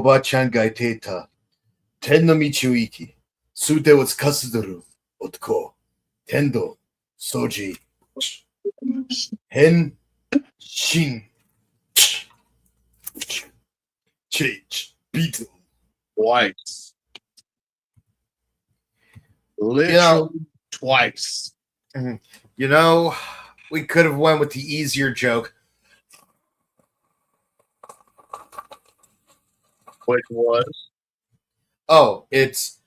おばあちゃんが言っていた。天の道を行き、数手を司る男。天道、掃除、変身。Change, beat twice. Literally twice. You know, we could have went with the easier joke. Which was? Oh, it's...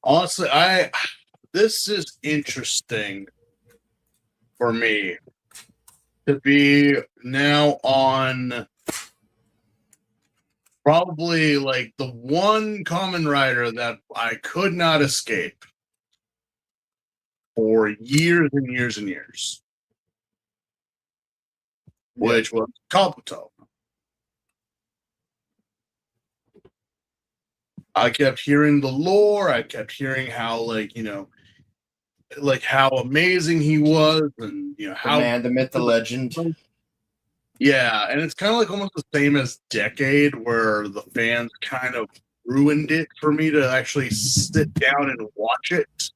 Honestly, this is interesting for me to be now on probably like the one Kamen Rider that I could not escape for years and years and years, which was Kabuto. I kept hearing the lore. I kept hearing how, like, you know, like how amazing he was, and you know how the man, the myth, the legend. Yeah, and it's kind of like almost the same as Decade, where the fans kind of ruined it for me to actually sit down and watch it,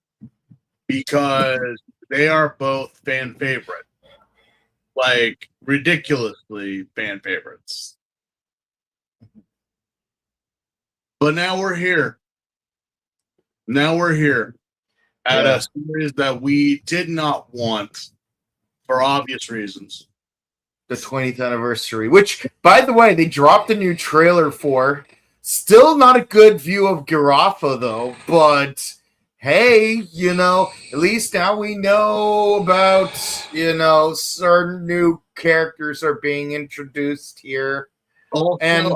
because they are both fan favorites, like ridiculously fan favorites. But now we're here. Now we're here at a series that we did not want for obvious reasons. The 20th anniversary, which, by the way, they dropped a new trailer for. Still not a good view of Girafa, though, but hey, you know, at least now we know about, you know, certain new characters are being introduced here. Also, and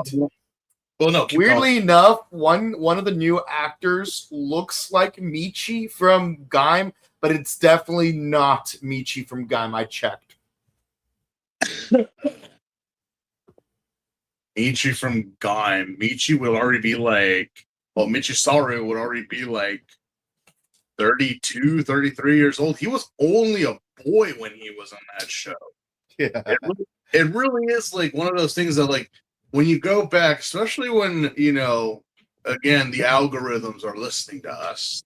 well, no, weirdly enough, one of the new actors looks like Michi from Gaim, but it's definitely not Michi from Gaim. I checked. Michi from Gaim. Michi will already be like, well, Michisaru would already be like 32, 33 years old. He was only a boy when he was on that show. Yeah. It really is like one of those things that, like, when you go back, especially when, you know, again, the algorithms are listening to us,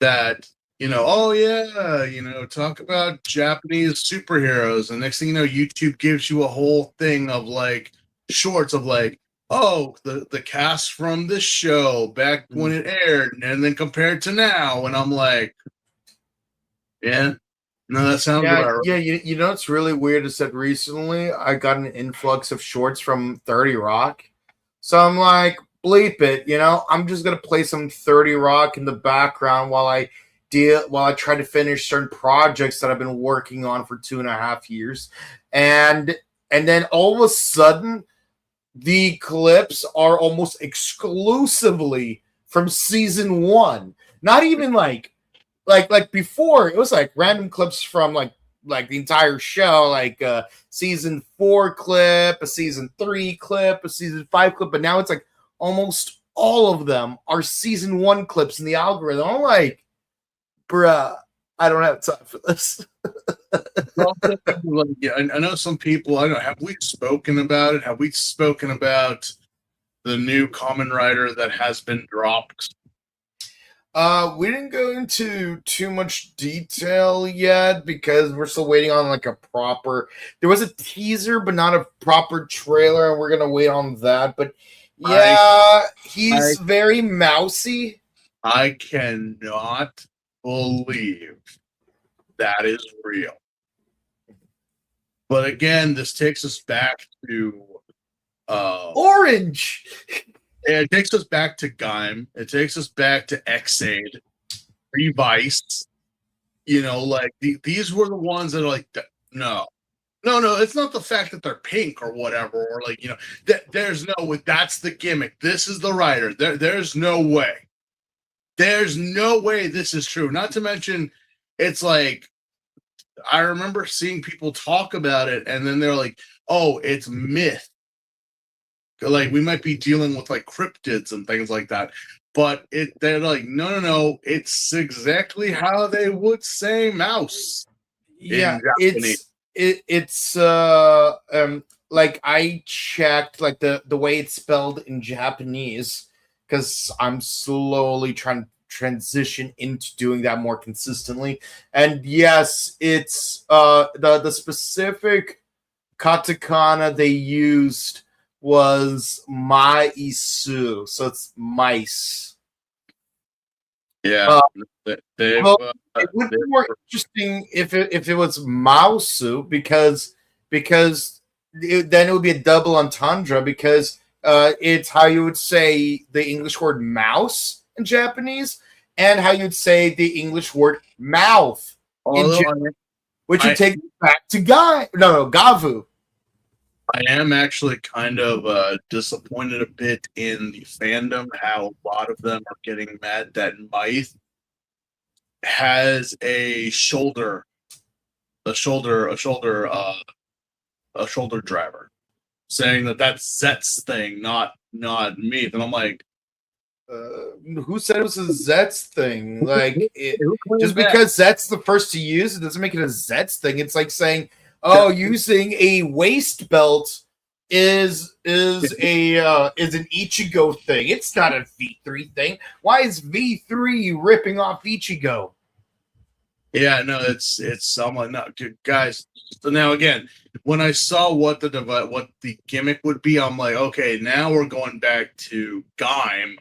that, you know, oh yeah, you know, talk about Japanese superheroes, and next thing you know, YouTube gives you a whole thing of like shorts of like, oh, the cast from this show back when it aired, and then compared to now, and I'm like, yeah, no, that sounds about right. Yeah, you know what's really weird is that recently I got an influx of shorts from 30 Rock. So I'm like, bleep it, you know, I'm just gonna play some 30 Rock in the background while I try to finish certain projects that I've been working on for 2.5 years. And then all of a sudden, the clips are almost exclusively from season 1. Not even like before, it was like random clips from like the entire show, like a season 4 clip, a season 3 clip, a season 5 clip, but now it's like almost all of them are season 1 clips in the algorithm. I'm like, bruh, I don't have time for this. Yeah, I know some people, I don't know, have we spoken about it? Have we spoken about the new Kamen Rider that has been dropped? We didn't go into too much detail yet because we're still waiting on like a proper. There was a teaser, but not a proper trailer, and we're gonna wait on that. But yeah, he's very mousy. I cannot believe that is real. But again, this takes us back to Orange. It takes us back to Gaim. It takes us back to X-Aid, Revice. You know, like these were the ones that are like, no, it's not the fact that they're pink or whatever, or like, you know, there's no way. That's the gimmick. This is the writer. There's no way. There's no way this is true. Not to mention, it's like, I remember seeing people talk about it, and then they're like, oh, it's myth. Like, we might be dealing with like cryptids and things like that. But they're like, no, it's exactly how they would say mouse. Yeah, it's like I checked like the way it's spelled in Japanese because I'm slowly trying to transition into doing that more consistently. And yes, it's the specific katakana they used was maisu, so it's mice. Yeah, Uh, they've well, it would be more interesting if it was mausu because then it would be a double entendre because it's how you would say the English word mouse in Japanese and how you'd say the English word mouth in although Japanese, which would I, take me back to guy no gavu. I am actually kind of disappointed a bit in the fandom, how a lot of them are getting mad that Myth has a shoulder driver, saying that that's Zet's thing, not Meath. And I'm like, Who said it was a Zets thing? Like, who just claimed that? because Zets the first to use it doesn't make it a Zets thing. It's like saying, "Oh, using a waist belt is an Ichigo thing. It's not a V3 thing. Why is V3 ripping off Ichigo?" Yeah, no, it's I'm like, no, guys. So now again, when I saw what the gimmick would be, I'm like, okay, now we're going back to Gaim,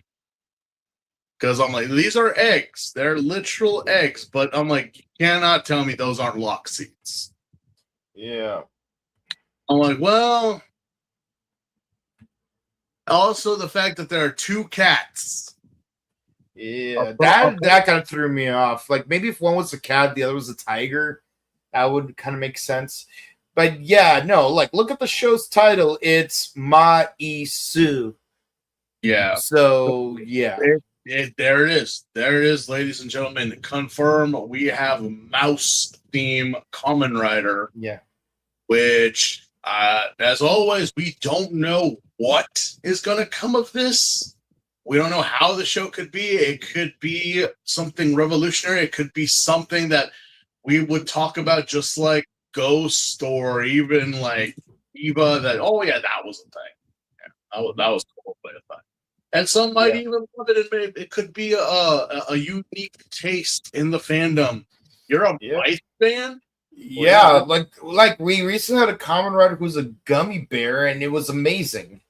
because I'm like, these are eggs, they're literal eggs, but I'm like, you cannot tell me those aren't lock seats. Yeah. I'm like, well, also the fact that there are two cats. Yeah, that kind of threw me off. Like maybe if one was a cat, the other was a tiger, that would kind of make sense. But yeah, no, like look at the show's title. It's Maisu. Yeah. So yeah. There it is. There it is, ladies and gentlemen. Confirm we have a mouse theme Kamen Rider. Yeah. Which, as always, we don't know what is going to come of this. We don't know how the show could be. It could be something revolutionary. It could be something that we would talk about, just like Ghost or even like Eva. That, oh yeah, that was a thing. Yeah, that was totally a thing. And some might even love it. It could be a unique taste in the fandom. You're a Blythe fan? Yeah, like we recently had a Kamen Rider who's a gummy bear, and it was amazing.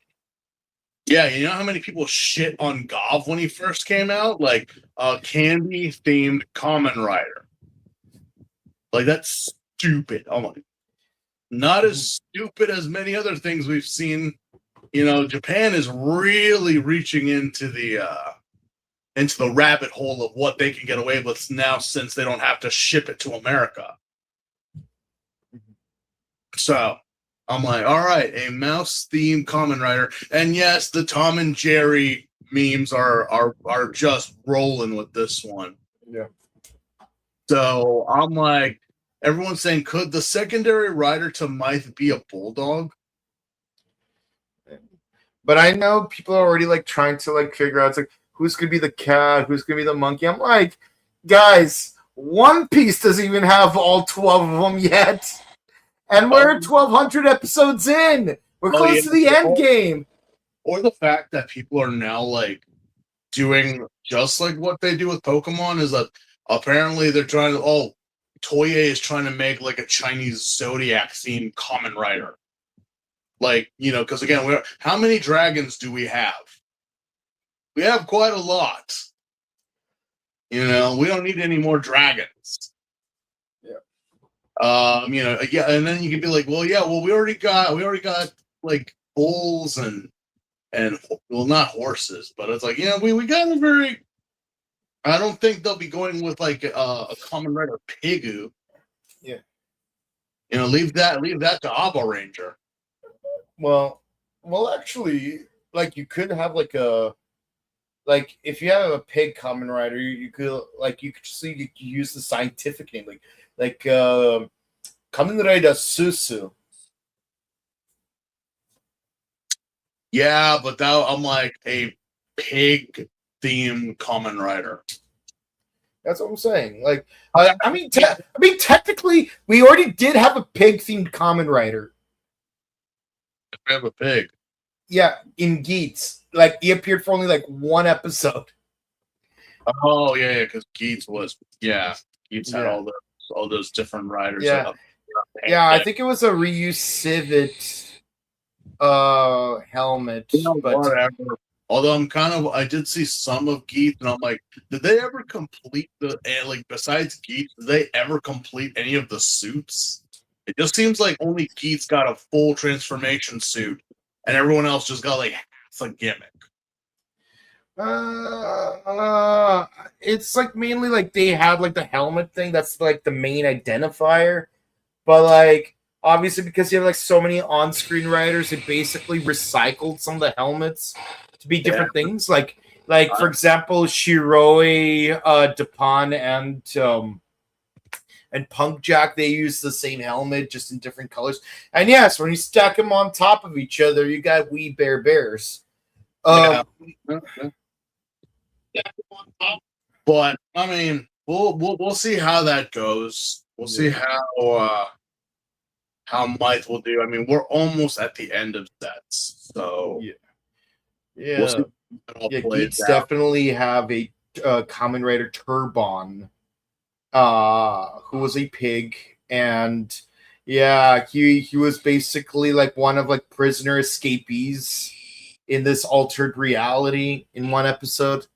Yeah, you know how many people shit on Gov when he first came out? Like a candy themed Kamen Rider. Like that's stupid. Oh my, not as stupid as many other things we've seen. You know, Japan is really reaching into the rabbit hole of what they can get away with now, since they don't have to ship it to America. So I'm like, all right, a mouse themed Kamen Rider, and yes, the Tom and Jerry memes are just rolling with this one. Yeah. So I'm like, everyone's saying, could the secondary rider to Mythe be a bulldog? But I know people are already like trying to like figure out, it's like, who's gonna be the cat, who's gonna be the monkey. I'm like, guys, One Piece doesn't even have all 12 of them yet. And we're 1,200 episodes in. We're close to the end game. Or the fact that people are now like doing just like what they do with Pokemon, is that apparently they're trying to, Toye is trying to make like a Chinese Zodiac themed Kamen Rider. Like, you know, because again, how many dragons do we have? We have quite a lot. You know, we don't need any more dragons. Yeah. You know, yeah, and then you can be like, well, yeah, well, we already got like bulls and well, not horses, but it's like, yeah, we got a very. I don't think they'll be going with like a Kamen Rider Pigu. Yeah. You know, leave that to Aba Ranger. Well, actually, like you could have like a, like if you have a pig Kamen Rider, you could just you could use the scientific name like Kamen Rider Susu. Yeah, but that I'm like a pig themed Kamen Rider. That's what I'm saying. Like, I mean, technically, we already did have a pig-themed Kamen Rider. We have a pig. Yeah, in Geats. Like, he appeared for only like one episode. Oh yeah, because Geats had all those different riders. Yeah, yeah. I think it was a Ryu Civet helmet, but whatever. Although I did see some of Geats, and I'm like, did they ever complete besides Geats, did they ever complete any of the suits? It just seems like only Geats got a full transformation suit, and everyone else just got like half a gimmick. It's like mainly like they have like the helmet thing. That's like the main identifier, but like obviously because you have like so many on-screen riders, they basically recycled some of the helmets to be different things. Like for example, Shiroi, Dupont, and Punk Jack, they use the same helmet just in different colors. And yes, when you stack them on top of each other, you got wee bears. But I mean, we'll see how that goes. We'll see how Mike will do. I mean, we're almost at the end of sets, so we'll see Geeks definitely have a Kamen Rider Turbon, who was a pig, and he was basically like one of like prisoner escapees in this altered reality in one episode.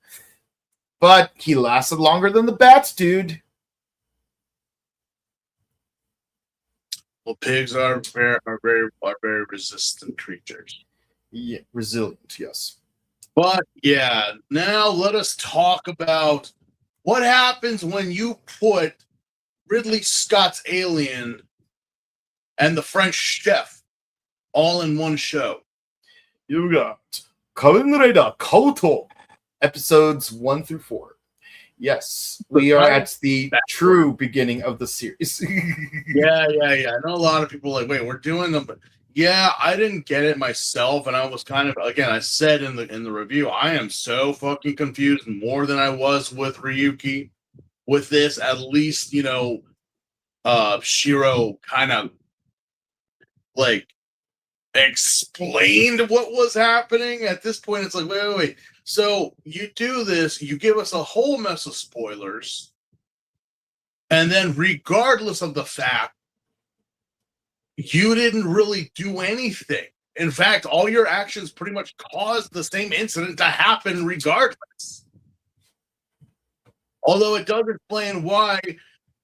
But he lasted longer than the bats, dude. Well, pigs are very resistant creatures. Yeah, resilient, yes. But yeah, now let us talk about what happens when you put Ridley Scott's Alien and the French Chef all in one show. You got Kamen Rider Kabuto, episodes 1 through 4. Yes, we are at the true beginning of the series. Yeah. I know a lot of people are like, wait, we're doing them, but yeah, I didn't get it myself, and I was kind of, again, I said in the review, I am so fucking confused more than I was with Ryuki. With this, at least, Shiro kind of like explained what was happening. At this point, it's like, wait. So you do this, you give us a whole mess of spoilers, and then regardless of the fact, you didn't really do anything. In fact, all your actions pretty much caused the same incident to happen regardless. Although it does explain why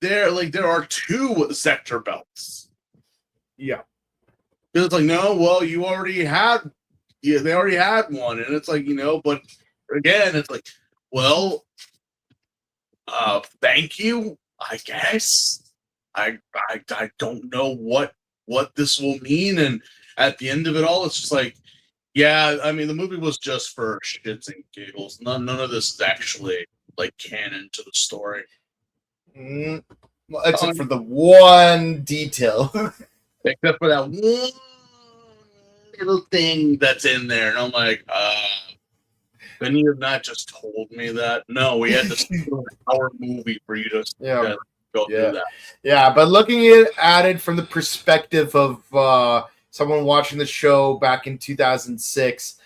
there are 2 sector belts. Yeah. Because it's like, no, well, they already had one. And it's like, but again, it's like, well, thank you, I guess. I don't know what this will mean. And at the end of it all, it's just like, yeah, I mean, the movie was just for shits and giggles. None of this is actually like canon to the story. Well, except for the one detail. Except for that one little thing that's in there. And I'm like, couldn't you have not just told me that? No, we had to see an hour movie for you to go through that. Yeah, but looking at it from the perspective of someone watching the show back in 2006,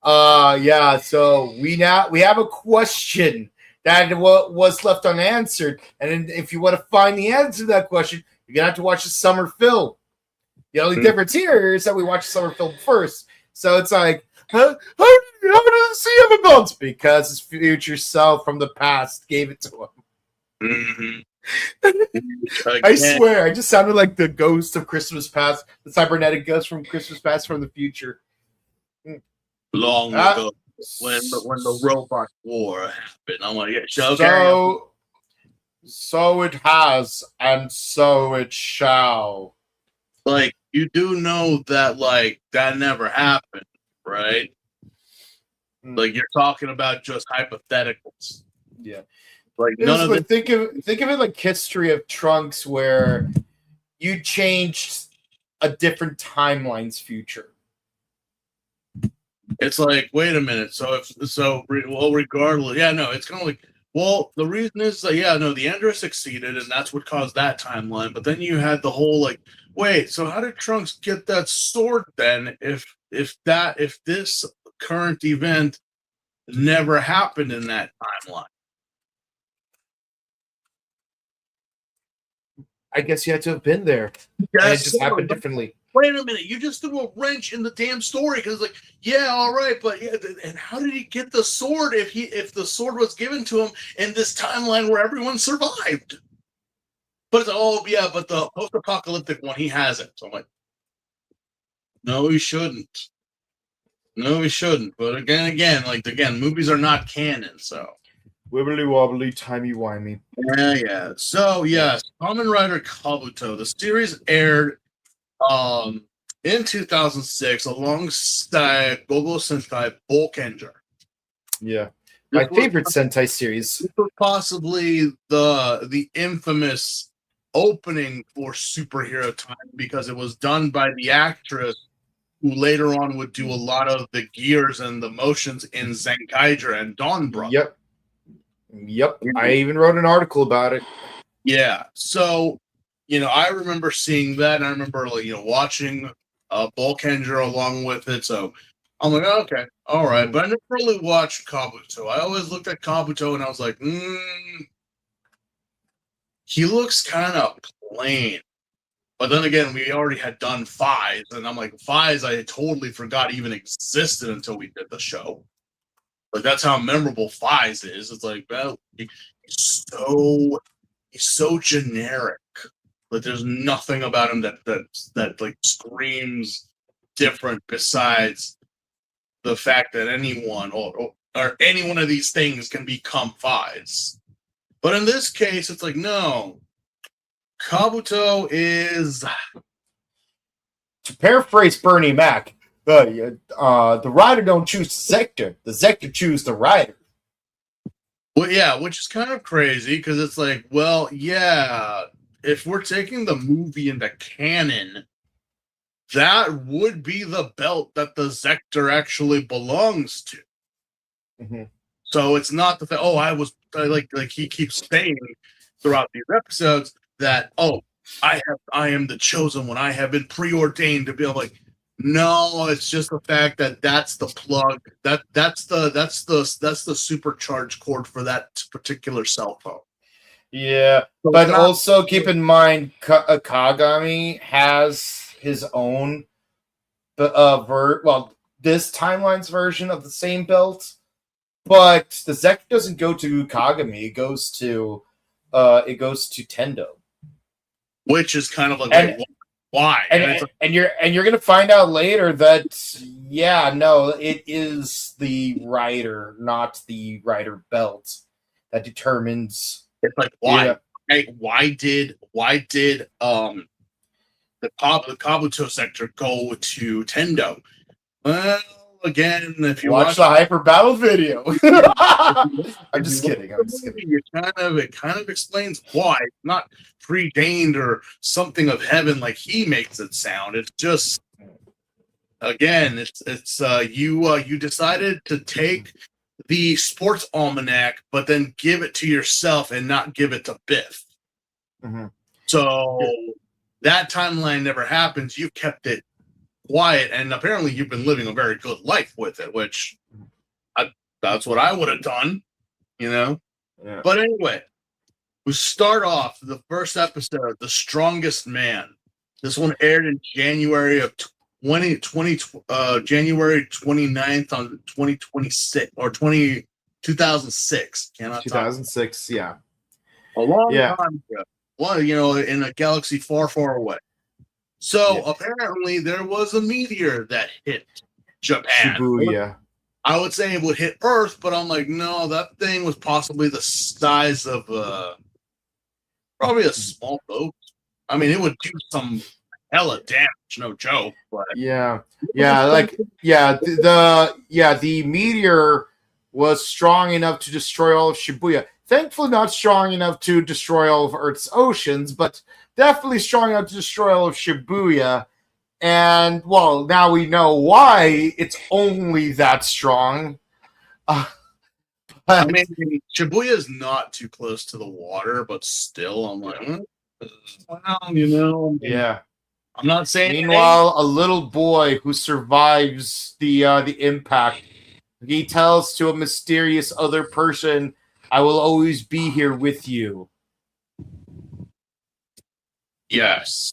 so we have a question that was left unanswered, and if you want to find the answer to that question, you're gonna have to watch the summer film. The only difference here is that we watched the summer film first, so it's like, how does he have a bounce? Because his future self from the past gave it to him. Mm-hmm. I swear, I just sounded like the ghost of Christmas Past, the cybernetic ghost from Christmas Past from the future. Long ago, when the robot war happened, I'm like, so it has, and so it shall. Like, you do know that, like, that never happened, right? Like, you're talking about just hypotheticals. Yeah. Like, none of it. Think of it like History of Trunks, where you changed a different timeline's future. It's like, wait a minute. So regardless, it's kind of like, Well, the reason is that the Android succeeded, and that's what caused that timeline. But then you had the whole like, wait, so how did Trunks get that sword then? If this current event never happened in that timeline. I guess you had to have been there. And it just happened differently. Wait a minute, you just threw a wrench in the damn story because like, yeah, all right, but yeah, and how did he get the sword if the sword was given to him in this timeline where everyone survived? But it's but the post-apocalyptic one, he has it. So I'm like, no, he shouldn't. No, he shouldn't. But again, movies are not canon, so. Wibbly wobbly, timey-wimey. Yeah. So, yes, Kamen Rider Kabuto. The series aired in 2006 alongside Gogo Sentai Bulkanger. Yeah. My favorite Sentai series. This was possibly the infamous opening for superhero time because it was done by the actress who later on would do a lot of the gears and the motions in Zenkaiger and Dawn Brother. Yep. I even wrote an article about it. Yeah. So, I remember seeing that, and I remember watching Bulkanger along with it. So I'm like, okay, all right. But I never really watched Kabuto. I always looked at Kabuto and I was like, he looks kind of plain. But then again, we already had done Fies, and I'm like, Fies, I totally forgot even existed until we did the show. Like, that's how memorable Fies is. It's like, well, he's so generic. Like, there's nothing about him that like screams different besides the fact that anyone or any one of these things can become Fies. But in this case, it's like, no. Kabuto is, to paraphrase Bernie Mac, the rider don't choose the Zector choose the rider. Well, yeah, which is kind of crazy because it's like, well, yeah, if we're taking the movie into canon, that would be the belt that the Zector actually belongs to. Mm-hmm. So it's not the fact, like he keeps saying throughout these episodes that, I am the chosen one. I have been preordained to be like, no, it's just the fact that that's the plug. That's the supercharged cord for that particular cell phone. Yeah, so but also keep in mind, Kagami has his own, this timeline's version of the same belt, but the Zector doesn't go to Kagami. It goes to Tendo, which is kind of like why? And you're gonna find out later that it is the rider, not the rider belt, that determines. It's like why? Yeah. Hey, why did the Kabuto sector go to Tendo? Well, again, if you watch the Hyper Battle video, I'm just kidding. It kind of explains why. Not preordained or something of heaven like he makes it sound. It's just, again, it's you decided to take the sports almanac, but then give it to yourself and not give it to Biff. Mm-hmm. So that timeline never happens. You kept it quiet, and apparently you've been living a very good life with it, which that's what I would have done, Yeah. But anyway, we start off the first episode, The Strongest Man. This one aired in January of 2020, January 29th on 2026 or 2006. 2006, yeah. A long time ago. Well, in a galaxy far, far away. So apparently there was a meteor that hit Japan. Shibuya. I would say it would hit Earth, but I'm like, no, that thing was possibly the size of probably a small boat. I mean, it would do some hella damage, no joke. But the meteor was strong enough to destroy all of Shibuya. Thankfully, not strong enough to destroy all of Earth's oceans, but definitely strong enough to destroy all of Shibuya. And, well, now we know why it's only that strong. I mean, Shibuya is not too close to the water, but still, I'm like, well, you know, I mean, yeah. I'm not saying. Meanwhile, a little boy who survives the impact, he tells to a mysterious other person, "I will always be here with you." Yes.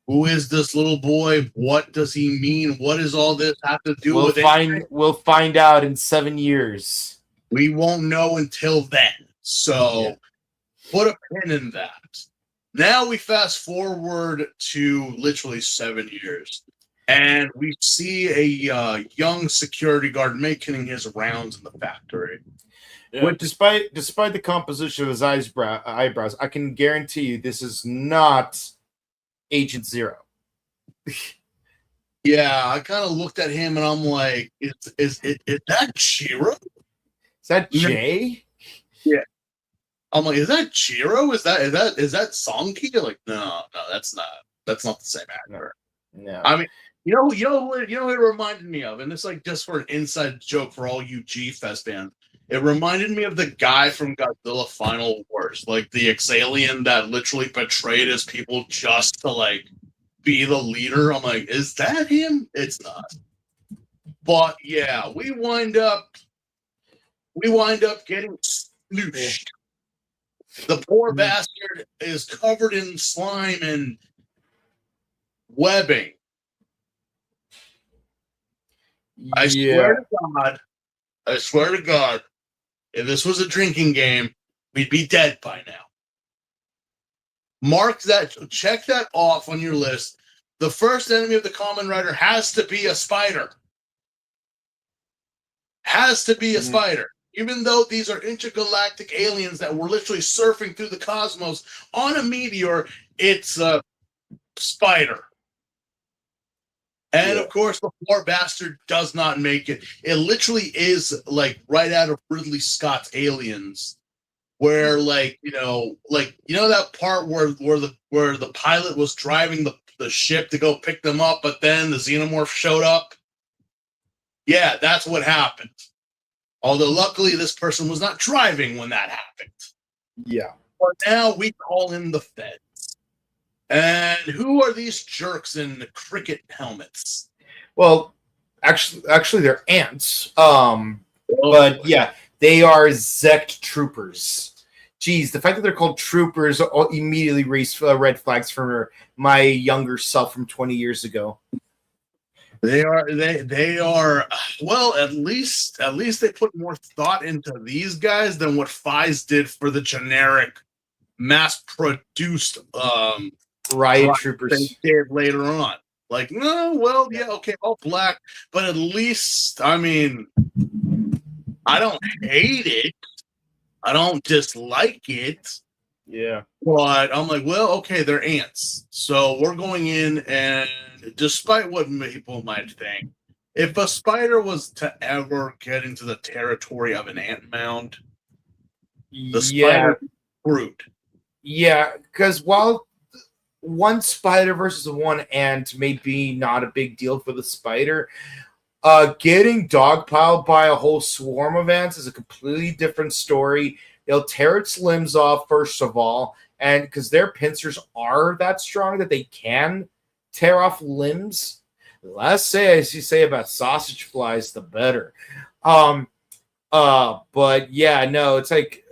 Who is this little boy? What does he mean? What does all this have to do with it? We'll find out in 7 years. We won't know until then. So put a pin in that. Now we fast forward to literally 7 years, and we see a young security guard making his rounds in the factory. Yeah. Despite the composition of his eyebrows, I can guarantee you this is not Agent Zero. Yeah, I kind of looked at him and I'm like, is that Chiro? Is that Jay? Yeah. I'm like, is that Chiro? Is that Songki? Like, no, that's not the same actor. No. I mean, you know what it reminded me of, and it's like just for an inside joke for all you G-Fest fans. It reminded me of the guy from Godzilla Final Wars, like the Exalien that literally betrayed his people just to like be the leader. I'm like, is that him? It's not. But yeah, we wind up getting snooshed. The poor bastard is covered in slime and webbing. I swear to God, if this was a drinking game, we'd be dead by now. Mark that, check that off on your list. The first enemy of the Kamen Rider has to be a spider. Has to be a spider. Even though these are intergalactic aliens that were literally surfing through the cosmos on a meteor, it's a spider. And of course, the poor bastard does not make it. It literally is like right out of Ridley Scott's Aliens, where you know that part where the pilot was driving the ship to go pick them up, but then the xenomorph showed up. Yeah, that's what happened. Although luckily this person was not driving when that happened. Yeah. But now we call in the feds. And who are these jerks in the cricket helmets? Well, actually they're ants. But yeah, they are Zect troopers. Geez, the fact that they're called troopers immediately raised red flags for my younger self from 20 years ago. They are well, at least they put more thought into these guys than what Fies did for the generic mass-produced riot troopers they did later on. Like, no, well, yeah, okay, all black, but at least, I mean, I don't hate it. I don't dislike it. Yeah. But I'm like, well, okay, they're ants. So we're going in, and despite what people might think, if a spider was to ever get into the territory of an ant mound, the spider screwed. Yeah, because while one spider versus one ant may be not a big deal for the spider, getting dogpiled by a whole swarm of ants is a completely different story. They'll tear its limbs off, first of all, and because their pincers are that strong that they can tear off limbs. The less as you say about sausage flies, the better. But yeah, no, it's like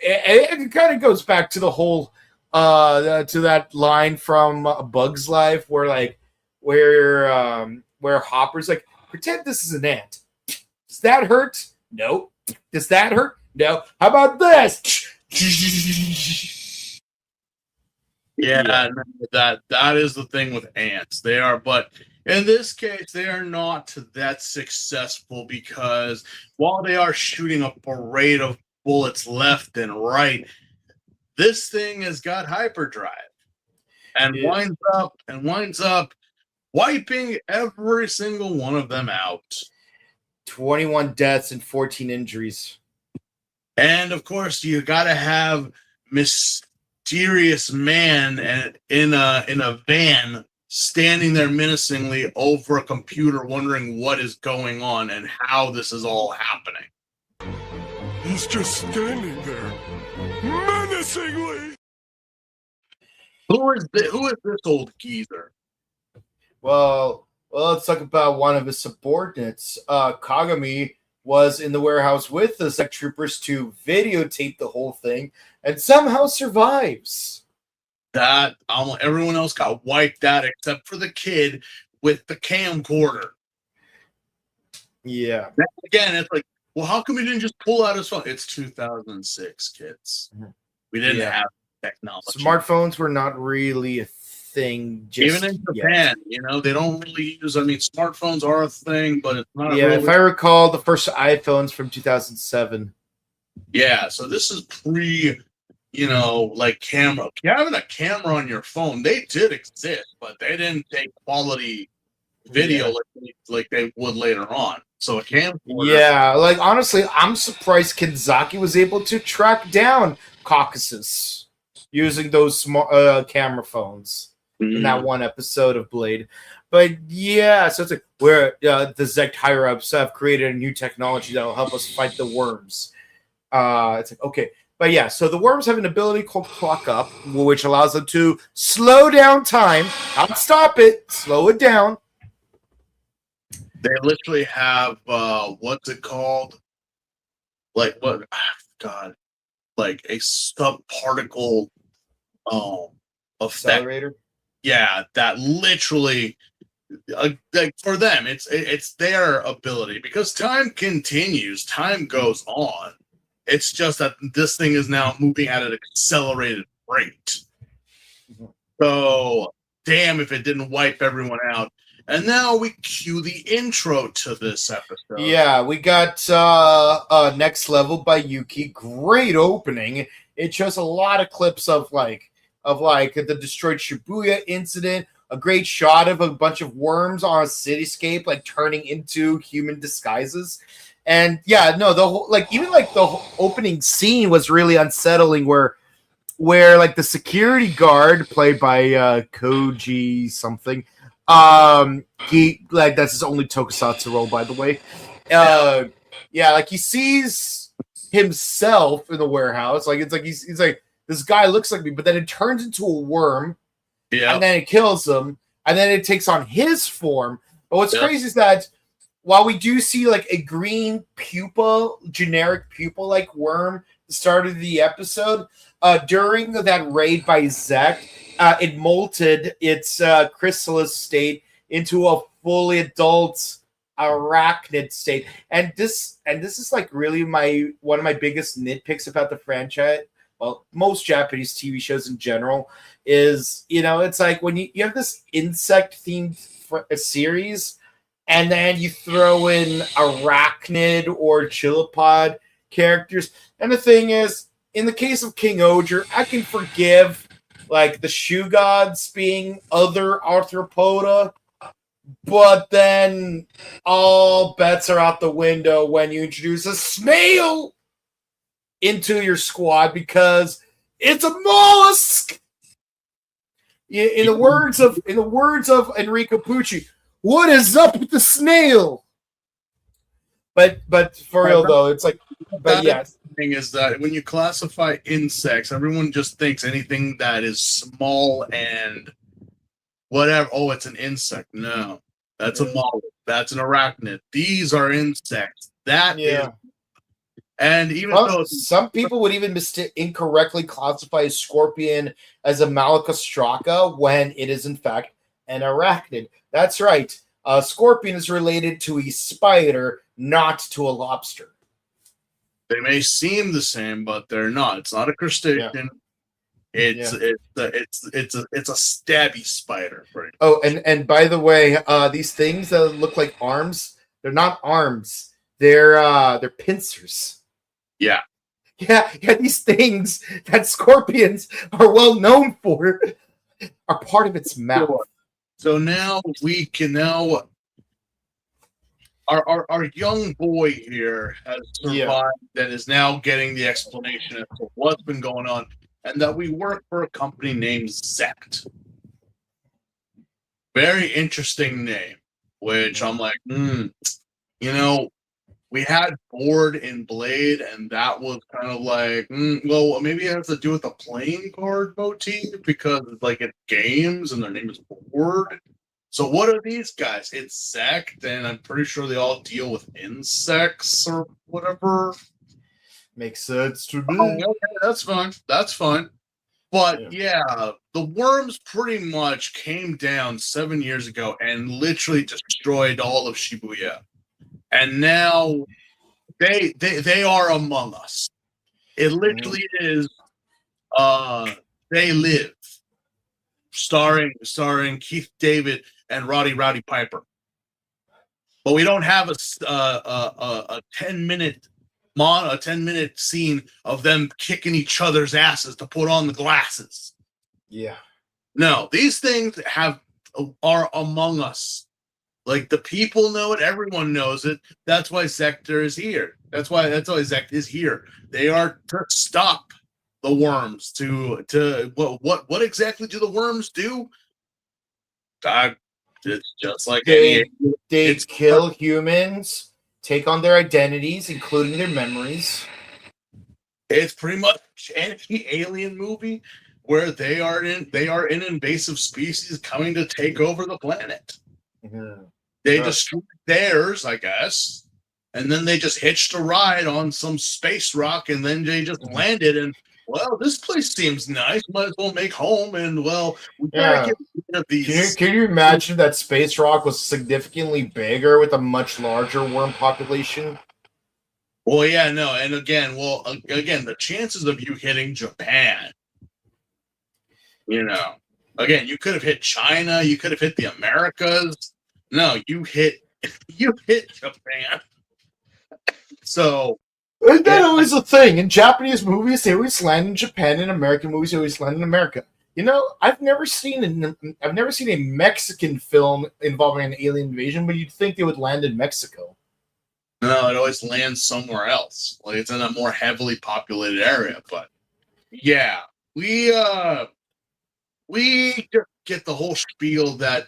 it kind of goes back to the whole to that line from A Bug's Life where Hopper's like, pretend this is an ant. Does that hurt? No. Does that hurt? No. How about this? Yeah, that is the thing with ants. They are, but in this case, they are not that successful because while they are shooting a parade of bullets left and right, this thing has got hyperdrive and winds up wiping every single one of them out. 21 deaths and 14 injuries. And of course, you got to have mysterious man in a van standing there menacingly over a computer, wondering what is going on and how this is all happening. He's just standing there, menacingly. Who is this old geezer? Well, let's talk about one of his subordinates. Kagami was in the warehouse with the sec troopers to videotape the whole thing and somehow survives. That everyone else got wiped out except for the kid with the camcorder. Yeah. Again, it's like, well, how come he didn't just pull out his phone? It's 2006, kids. We didn't have technology. Smartphones were not really a thing. Even in Japan, they don't really use. I mean, smartphones are a thing, but it's not. Yeah, really... if I recall, the first iPhones from 2007. Yeah, so this is pre, like camera. Having a camera on your phone, they did exist, but they didn't take quality video like they would later on. So a camcorder. Yeah, like honestly, I'm surprised Kenzaki was able to track down Caucasus using those smart camera phones in that one episode of Blade. But yeah, so it's like where the Zect higher ups have created a new technology that will help us fight the worms. It's like okay, but yeah, so the worms have an ability called Clock Up, which allows them to slow down time, not stop it, slow it down. They literally have what's it called? Like what? God, like a subparticle effect. Accelerator. Yeah, that literally, like for them, it's their ability because time continues, time goes on. It's just that this thing is now moving at an accelerated rate. So, damn if it didn't wipe everyone out. And now we cue the intro to this episode. Yeah, we got Next Level by Yuki. Great opening. It shows a lot of clips of the destroyed Shibuya incident. A great shot of a bunch of worms on a cityscape, like turning into human disguises. And yeah, no, the whole the opening scene was really unsettling. Where like the security guard, played by Koji something. He that's his only tokusatsu role, by the way. Like he sees himself in the warehouse. Like he's like, this guy looks like me, but then it turns into a worm, and then it kills him, and then it takes on his form. But what's crazy is that while we do see like a green pupa, generic pupa like worm, at the start of the episode, during that raid by Zect, it molted its chrysalis state into a fully adult arachnid state, and this is like really one of my biggest nitpicks about the franchise. Well, most Japanese TV shows in general is it's like when you have this insect themed series, and then you throw in arachnid or chilipod characters, and the thing is, in the case of King Oger, I can forgive like the shoe gods being other arthropoda, but then all bets are out the window when you introduce a snail into your squad because it's a mollusk. In the words of Enrico Pucci, what is up with the snail? But for real though, it's like, but yeah. Thing is that when you classify insects, everyone just thinks anything that is small and whatever. Oh, it's an insect. No, that's a mollusk. That's an arachnid. These are insects. That is. And even though some people would even incorrectly classify a scorpion as a malacostraca when it is in fact an arachnid. That's right. A scorpion is related to a spider, not to a lobster. They may seem the same, but they're not. It's not a crustacean. It's a stabby spider. Right? Oh, and by the way, these things that look like arms, they're not arms. They're pincers. Yeah. Yeah, these things that scorpions are well known for are part of its mouth. So now we can our young boy here has survived and is now getting the explanation as to what's been going on, and that we work for a company named Zect. Very interesting name, which I'm like, we had Board in Blade, and that was kind of like, well, maybe it has to do with the playing card motif because like it's games and their name is Board. So what are these guys? Insect, and I'm pretty sure they all deal with insects or whatever. Makes sense to me. Oh, okay, that's fine. That's fine. But yeah, the worms pretty much came down 7 years ago and literally destroyed all of Shibuya. And now they are among us. It literally is They Live, starring Keith David and Rowdy Piper. But we don't have a 10-minute a 10-minute scene of them kicking each other's asses to put on the glasses. Yeah. No, these things are among us. Like the people know it, everyone knows it. That's why Sector is here. That's why Zect is here. They are to stop the worms. What exactly do the worms do? It's just like they kill humans, take on their identities, including their memories. It's pretty much any alien movie where they are an invasive species coming to take over the planet. Mm-hmm. They destroyed theirs, I guess, and then they just hitched a ride on some space rock, and then they just landed. And well, this place seems nice. Might as well make home. And well, we gotta get rid of these. Can you imagine that space rock was significantly bigger with a much larger worm population? Well, yeah, no, and again, the chances of you hitting Japan, again, you could have hit China, you could have hit the Americas. No, you hit Japan. So that always a thing. In Japanese movies, they always land in Japan. In American movies, they always land in America. I've never seen a Mexican film involving an alien invasion, but you'd think they would land in Mexico. No, it always lands somewhere else. Like it's in a more heavily populated area. But yeah, we just get the whole spiel that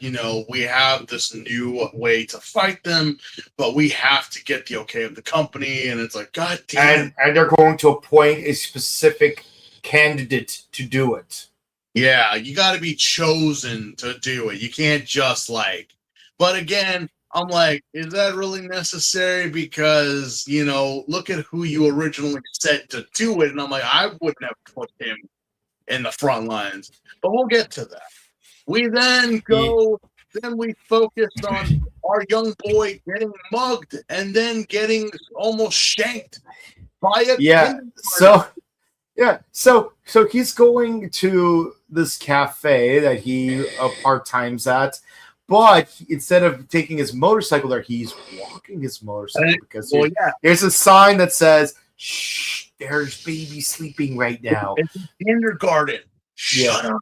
we have this new way to fight them, but we have to get the okay of the company, and it's like, God damn. And they're going to appoint a specific candidate to do it. Yeah, you got to be chosen to do it. You can't just but again, I'm like, is that really necessary? Because, look at who you originally said to do it. And I'm like, I wouldn't have put him in the front lines. But we'll get to that. We then we focus on our young boy getting mugged and then getting almost shanked by a So he's going to this cafe that he part-times at. But instead of taking his motorcycle there, he's walking his motorcycle because there's a sign that says, "Shh, there's baby sleeping right now." It's kindergarten. Shut up.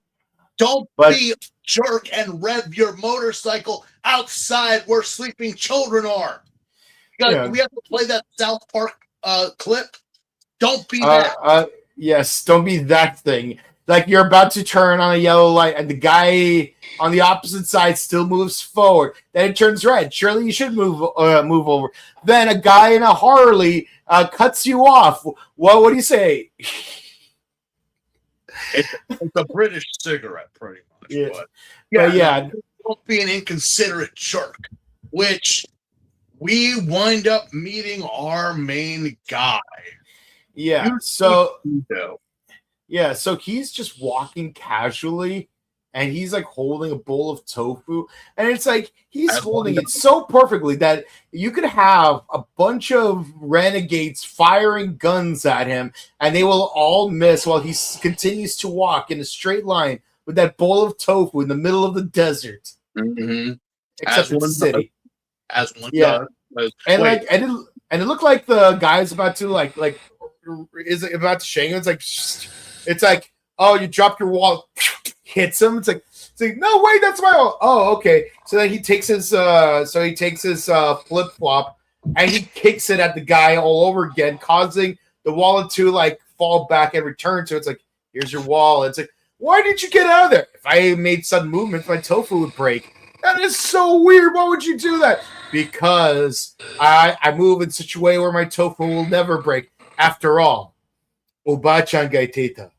Don't be a jerk and rev your motorcycle outside where sleeping children are. We have to play that South Park clip. Don't be that. Yes, don't be that thing. Like you're about to turn on a yellow light and the guy on the opposite side still moves forward. Then it turns red. Surely you should move over. Then a guy in a Harley cuts you off. Well, what do you say? It's a British cigarette, pretty much. Yeah. Don't be an inconsiderate jerk. Which we wind up meeting our main guy. Yeah. So he's just walking casually, and he's like holding a bowl of tofu, and it's like he's holding it so perfectly that you could have a bunch of renegades firing guns at him, and they will all miss while he continues to walk in a straight line with that bowl of tofu in the middle of the desert. Mm-hmm. Except in the city. As one does. And it looked like the guy's about to is about to shank him. It's like, oh, you dropped your wallet, hits him. It's like, no, wait, that's my wallet. Oh, okay. So then he takes his flip flop and he kicks it at the guy all over again, causing the wallet to fall back and return. So it's like, here's your wallet. It's like, why did you get out of there? If I made sudden movements, my tofu would break. That is so weird. Why would you do that? Because I move in such a way where my tofu will never break. After all, Oba-chan ga iteta.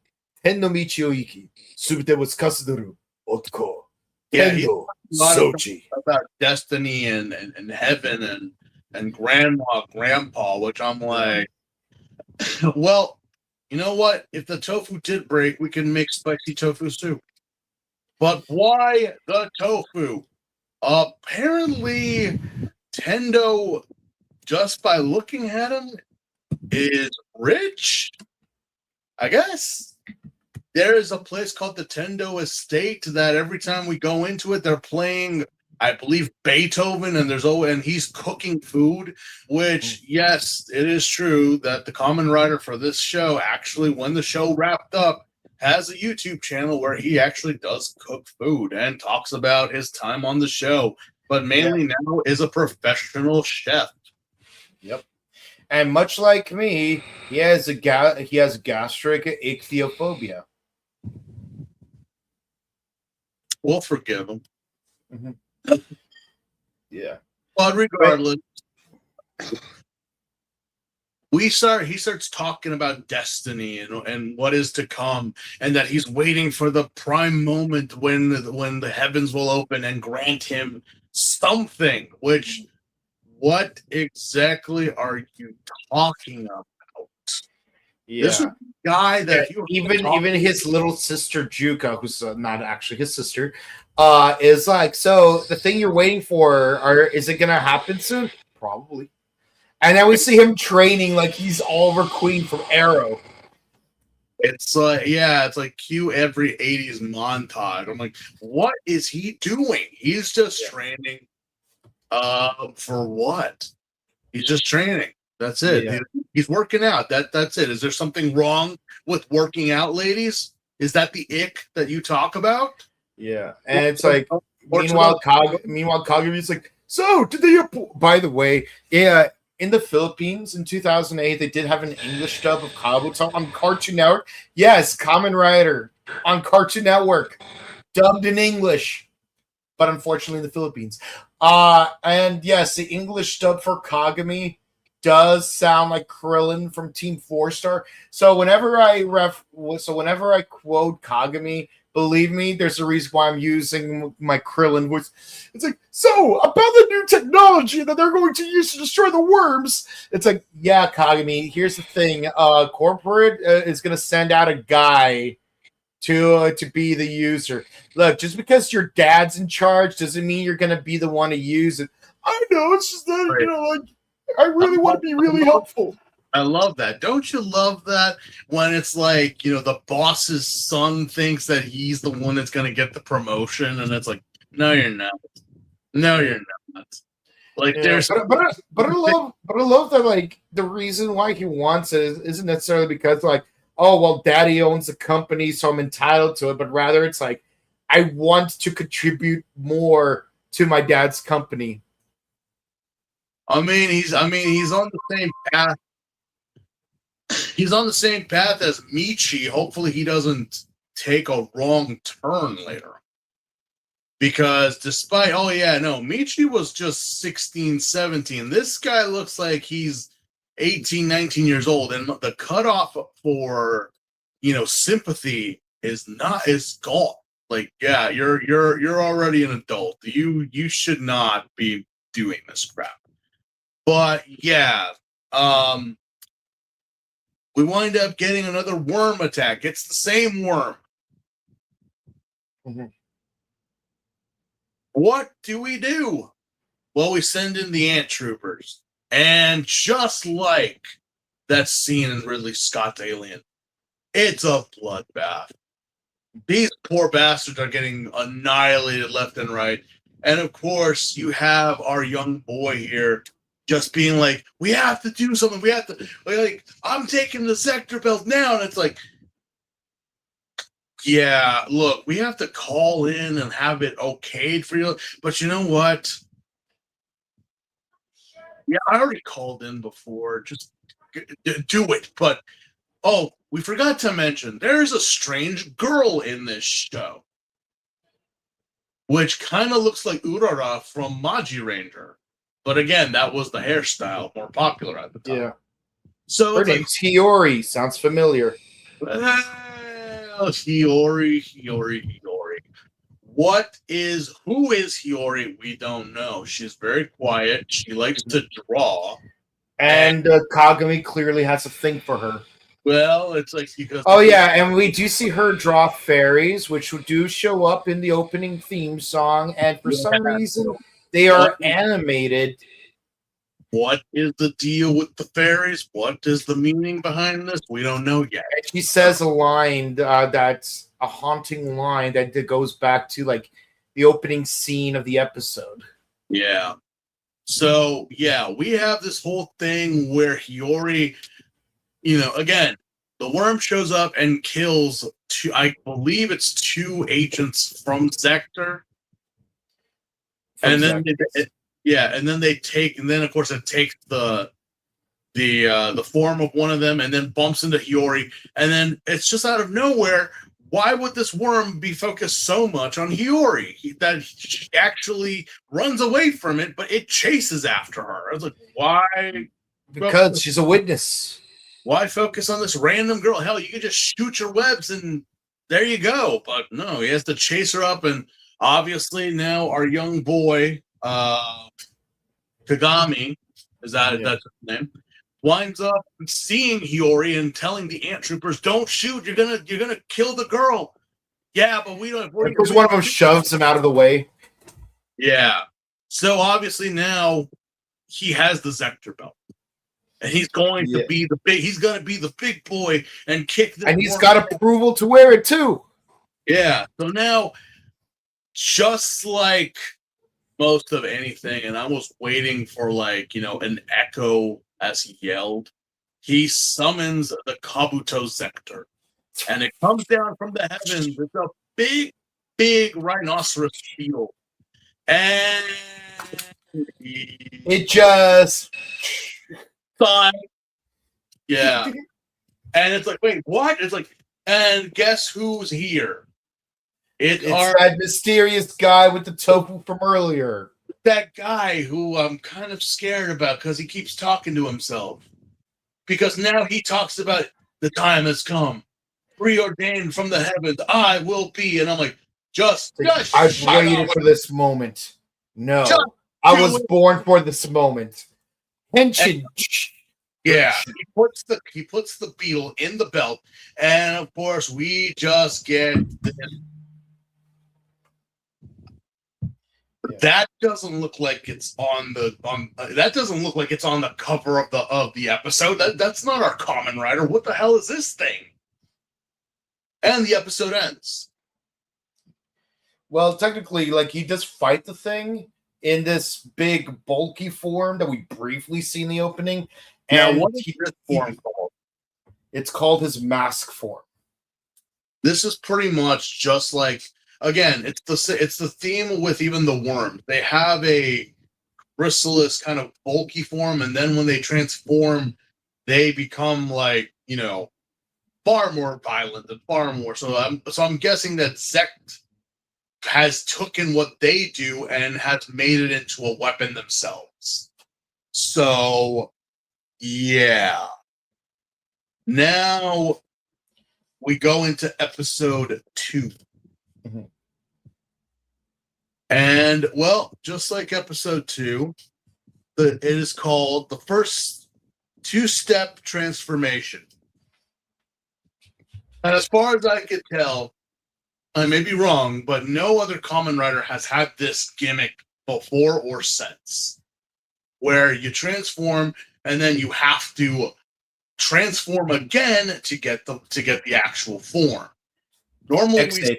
Ten no michi o iki. Subite wo tsukasuru. Otoko. Yeah, he's Tendo. a lot of Sochi. about destiny and heaven and grandma, grandpa, which I'm like, well, you know what? If the tofu did break, we can make spicy tofu soup. But why the tofu? Apparently, Tendo, just by looking at him, is rich. I guess there is a place called the Tendo Estate that every time we go into it, they're playing, I believe, Beethoven, and he's cooking food. Which, yes, it is true that the Kamen Rider for this show, actually, when the show wrapped up, has a YouTube channel where he actually does cook food and talks about his time on the show, but mainly now is a professional chef. Yep. And much like me, he has gastric ichthyophobia. We'll forgive him. Mm-hmm. Yeah. But regardless, he starts talking about destiny and what is to come, and that he's waiting for the prime moment when the heavens will open and grant him something. Which, what exactly are you talking about? Yeah. This is a guy that even his little sister Juka, who's not actually his sister, is like, so the thing you're waiting for, is it gonna happen soon? Probably. And then we see him training like he's Oliver Queen from Arrow. It's like cue every 80s montage. I'm like, what is he doing? He's just training. For what? He's just training. That's it. Yeah. He's working out. That's it. Is there something wrong with working out, ladies? Is that the ick that you talk about? Yeah. And it's like, meanwhile, Kagami's like, so did they? By the way, yeah. In the Philippines in 2008, they did have an English dub of Kabuto on Cartoon Network. Yes, Kamen Rider on Cartoon Network, dubbed in English, but unfortunately in the Philippines. And yes, the English dub for Kagami does sound like Krillin from Team 4-Star. So whenever I quote Kagami, believe me, there's a reason why I'm using my Krillin voice. It's like, so about the new technology that they're going to use to destroy the worms. It's like, yeah, Kagami, here's the thing. Corporate is going to send out a guy to be the user. Look, just because your dad's in charge doesn't mean you're going to be the one to use it. I know, it's just that, like, I really want to be really helpful. I love that. Don't you love that when it's like, the boss's son thinks that he's the one that's going to get the promotion, and it's like, no, you're not. No, you're not. Like, there's, but I love that, like, the reason why he wants it isn't necessarily because, like, oh, well, daddy owns the company, so I'm entitled to it, but rather it's like, I want to contribute more to my dad's company. I mean, he's on the same path. He's on the same path as Michi. Hopefully he doesn't take a wrong turn later. Because despite, Michi was just 16, 17. This guy looks like he's 18, 19 years old. And the cutoff for, sympathy is gone. Like, yeah, you're already an adult. You should not be doing this crap. But yeah, we wind up getting another worm attack. It's the same worm. Mm-hmm. What do? Well, we send in the ant troopers. And just like that scene in Ridley Scott's Alien, it's a bloodbath. These poor bastards are getting annihilated left and right. And of course, you have our young boy here just being like, we have to do something. We have to, like, I'm taking the sector belt now. And it's like, yeah, look, we have to call in and have it okayed for you. But you know what? Yeah, I already called in before. Just do it. But, we forgot to mention, there's a strange girl in this show. which kind of looks like Urara from Maji Ranger. But again, that was the hairstyle more popular at the time. Yeah. So Her it's like, name's Hiyori. Sounds familiar. well, Hiyori. Who is Hiyori? We don't know. She's very quiet. She likes to draw. And Kagami clearly has a thing for her. Well, it's like because Oh yeah, and we do see her draw fairies, which do show up in the opening theme song, and for some reason they are animated. What is the deal with the fairies? What is the meaning behind this? We don't know yet. And she says a line that's a haunting line that goes back to like the opening scene of the episode. Yeah. So yeah, we have this whole thing where Hiyori, again, the worm shows up and kills two. I believe it's two agents from Sector, and then of course it takes the form of one of them, and then bumps into Hiyori, and then it's just out of nowhere. Why would this worm be focused so much on Hiyori that she actually runs away from it, but it chases after her? I was like, why? Because she's a witness. Why focus on this random girl? Hell, you could just shoot your webs and there you go. But no, he has to chase her up, and obviously now our young boy, Kagami, that's his name, winds up seeing Hiyori and telling the ant troopers, "Don't shoot! You're gonna kill the girl." Yeah, but we don't. Because one of them shoves him out of the way. Yeah. So obviously now he has the Zector belt, and he's going to be the big. He's going to be the big boy and kick. And he's got approval to wear it too. Yeah. So now, just like most of anything, and I was waiting for an echo as he yelled. He summons the Kabuto Zector, and it comes down from the heavens. It's a big rhinoceros shield, and it just yeah. And it's like, wait, what? It's like, and guess who's here? It's that mysterious guy with the tofu from earlier. That guy who I'm kind of scared about because he keeps talking to himself. Because now he talks about the time has come, preordained from the heavens, I will be. And I'm like, I've waited for this moment. No, I was born for this moment. Tension. Yeah, he puts the beetle in the belt, and of course we just get this. That doesn't look like it's on the cover of the episode. That's not our Kamen Rider. What the hell is this thing? And the episode ends. Well, technically, he does fight the thing in this big bulky form that we briefly see in the opening. And what is this form called? It's called his mask form. This is pretty much just like, again, it's the theme with even the worms. They have a chrysalis kind of bulky form, and then when they transform, they become far more violent and far more. So I'm guessing that Zect has taken what they do and has made it into a weapon themselves. So yeah. Now we go into episode 2. Mm-hmm. And, just like episode 2, it is called the first 2-step transformation. And as far as I could tell, I may be wrong, but no other Kamen Rider has had this gimmick before or since, where you transform and then you have to transform again to get the actual form. Normally,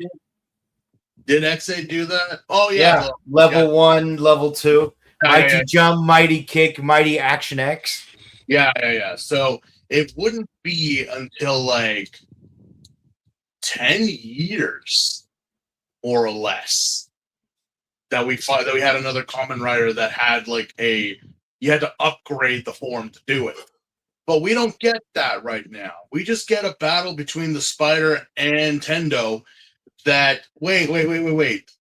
did XA do that? Oh yeah, level 1, level 2, mighty jump, mighty kick, mighty action X. Yeah. So it wouldn't be until 10 years or less that we had another Kamen Rider that had you had to upgrade the form to do it. But we don't get that right now. We just get a battle between the Spider and Tendo that wait.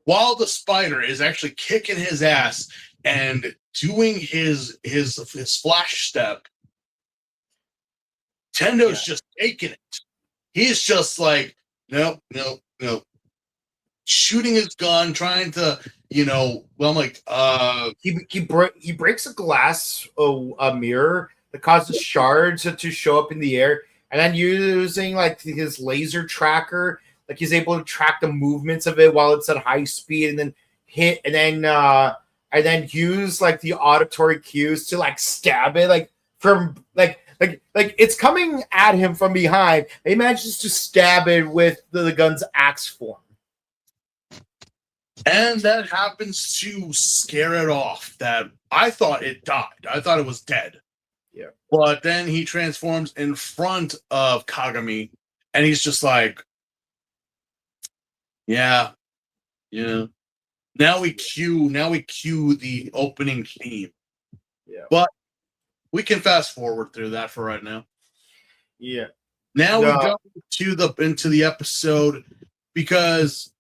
while the spider is actually kicking his ass and doing his flash step, Tendo's just taking it. He's just like, nope, nope, nope. Shooting his gun, trying to, well, I'm like, he breaks a glass, a mirror that causes shards to show up in the air, and then using like his laser tracker, like he's able to track the movements of it while it's at high speed, and then hit, and then use like the auditory cues to like stab it, like from like it's coming at him from behind. He manages to stab it with the gun's axe form. And that happens to scare it off. That I thought it died. I thought it was dead. Yeah. But then he transforms in front of Kagami, and he's just like, yeah. Now we cue the opening theme. Yeah. But we can fast forward through that for right now. Yeah. Now we go into the episode, because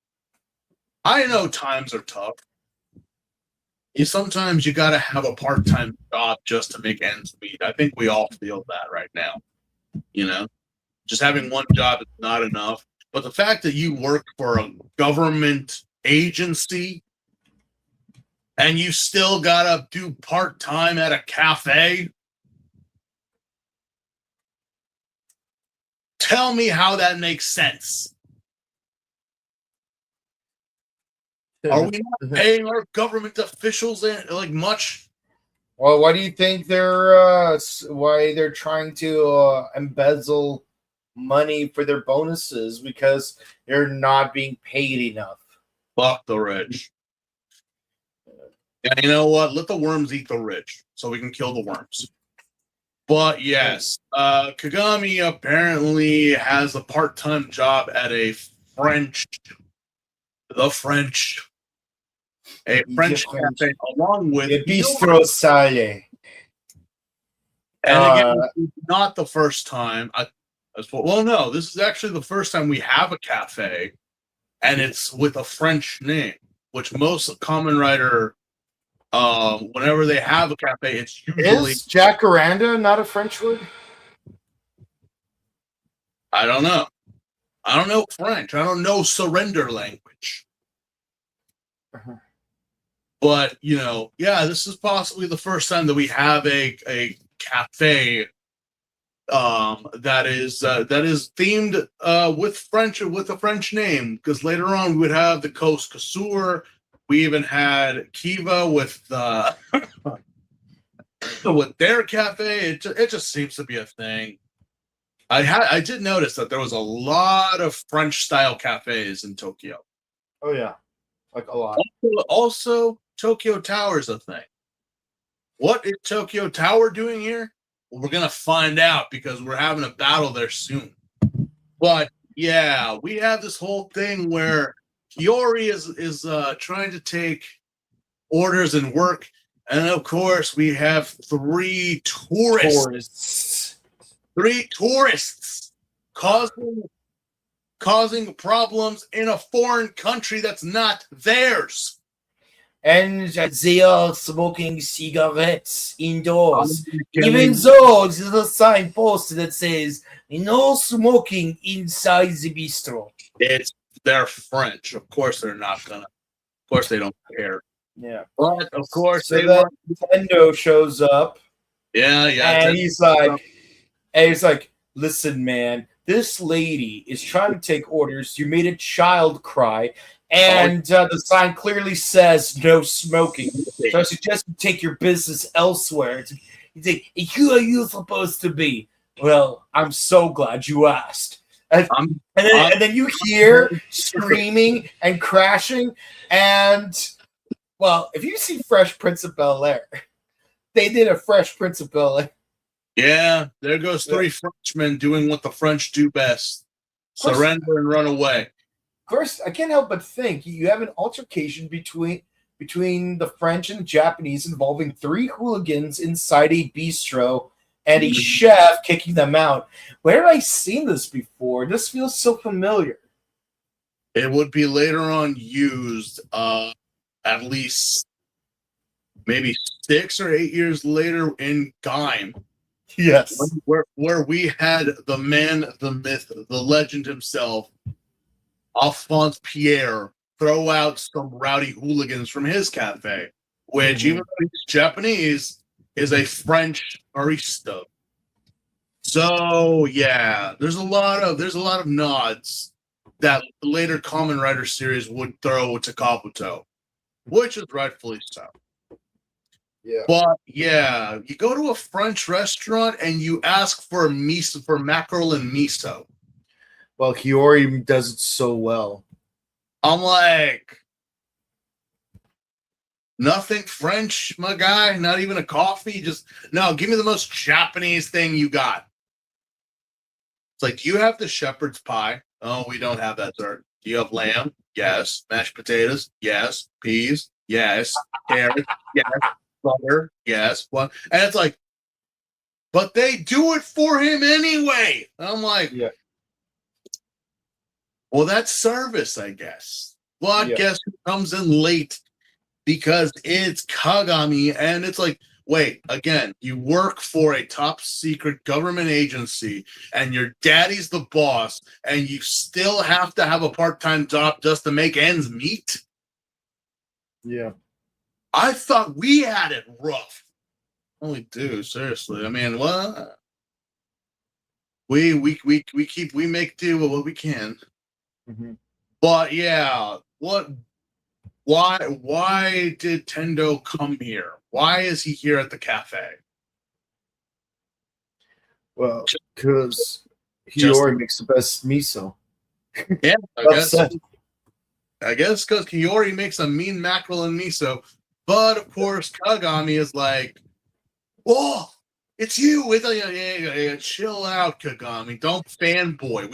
I know times are tough. Sometimes you got to have a part-time job just to make ends meet. I think we all feel that right now. Just having one job is not enough. But the fact that you work for a government agency and you still got to do part-time at a cafe, tell me how that makes sense. Are we not paying our government officials like much? Well, why do you think why they're trying to embezzle money for their bonuses? Because they're not being paid enough. Fuck the rich. Yeah, you know what? Let the worms eat the rich, so we can kill the worms. But yes, Kagami apparently has a part-time job at a French cafe, along with Bistro Sale. And again, not the first time. No, this is actually the first time we have a cafe, and it's with a French name, which most Kamen Rider, whenever they have a cafe, it's usually... Is Jacaranda not a French word? I don't know. I don't know French. I don't know surrender language. Uh-huh. But, this is possibly the first time that we have a cafe that is themed with a French name, because later on we would have the Coast Kasur. We even had Kiva with with their cafe. It just seems to be a thing. I did notice that there was a lot of French style cafes in Tokyo. Oh yeah, like a lot. Also, Tokyo Tower is a thing. What is Tokyo Tower doing here? Well, we're gonna find out, because we're having a battle there soon. But yeah, we have this whole thing where Hiyori is trying to take orders and work, and of course we have three tourists causing problems in a foreign country that's not theirs. And they are smoking cigarettes indoors, even though there's a sign posted that says "No smoking inside the bistro." They're French, of course they're not gonna. Of course they don't care. Yeah, but of course Nintendo shows up. Yeah, and he's like, "Listen, man, this lady is trying to take orders. You made a child cry." And the sign clearly says no smoking. So I suggest you take your business elsewhere. He's like, who are you supposed to be? Well, I'm so glad you asked. And then you hear screaming and crashing. And, well, if you see Fresh Prince of Bel-Air, they did a Fresh Prince of Bel-Air. Yeah, there goes three Frenchmen doing what the French do best. Surrender and run away. First, I can't help but think you have an altercation between the French and the Japanese involving three hooligans inside a bistro and a chef kicking them out. Where have I seen this before? This feels so familiar. it would be later on used at least maybe 6 or 8 years later in Gaim. Yes. Where we had the man, the myth, the legend himself, Alphonse Pierre, throw out some rowdy hooligans from his cafe, which even though he's Japanese, is a French barista. So yeah, there's a lot of nods that the later Kamen Rider series would throw to Kabuto, which is rightfully so. Yeah. But yeah, you go to a French restaurant and you ask for miso, for mackerel and miso. Well, Hiyori does it so well. I'm like, nothing French, my guy. Not even a coffee. Just no. Give me the most Japanese thing you got. It's like, do you have the shepherd's pie? Oh, we don't have that, sir. Do you have lamb? Yes. Mashed potatoes? Yes. Peas? Yes. Carrots? Yes. Butter? Yes. What? And it's like, but they do it for him anyway. I'm like, yeah. Well, that's service, I guess. Well, guess who comes in late? Because it's Kagami, and it's like, wait, again, you work for a top secret government agency, and your daddy's the boss, and you still have to have a part-time job just to make ends meet? Yeah. I thought we had it rough. Oh, we do, seriously. I mean, what? We make do with what we can. Mm-hmm. But yeah, why did Tendo come here? Why is he here at the cafe? Well, because Hiyori makes the best miso. Yeah, I guess because Hiyori makes a mean mackerel and miso, but of course Kagami is like, "Whoa, it's you!" Chill out, Kagami. Don't fanboy.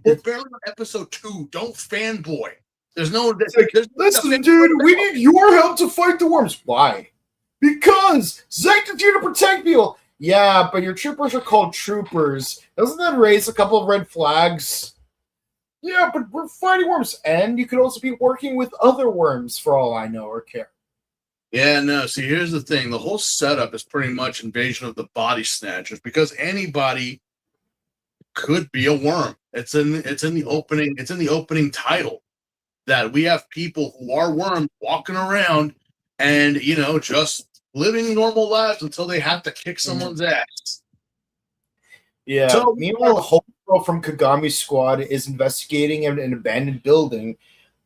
We're barely on episode 2. Don't fanboy. There's no. Listen, dude, we need your help to fight the worms. Why? Because Zector's here to protect people. Yeah, but your troopers are called troopers. Doesn't that raise a couple of red flags? Yeah, but we're fighting worms, and you could also be working with other worms for all I know or care. Yeah, no. See, here's the thing: the whole setup is pretty much Invasion of the Body Snatchers, because anybody could be a worm. It's in the opening title that we have people who are worms walking around and just living normal lives until they have to kick someone's ass. Yeah. So, meanwhile, the whole girl from Kagami's squad is investigating an abandoned building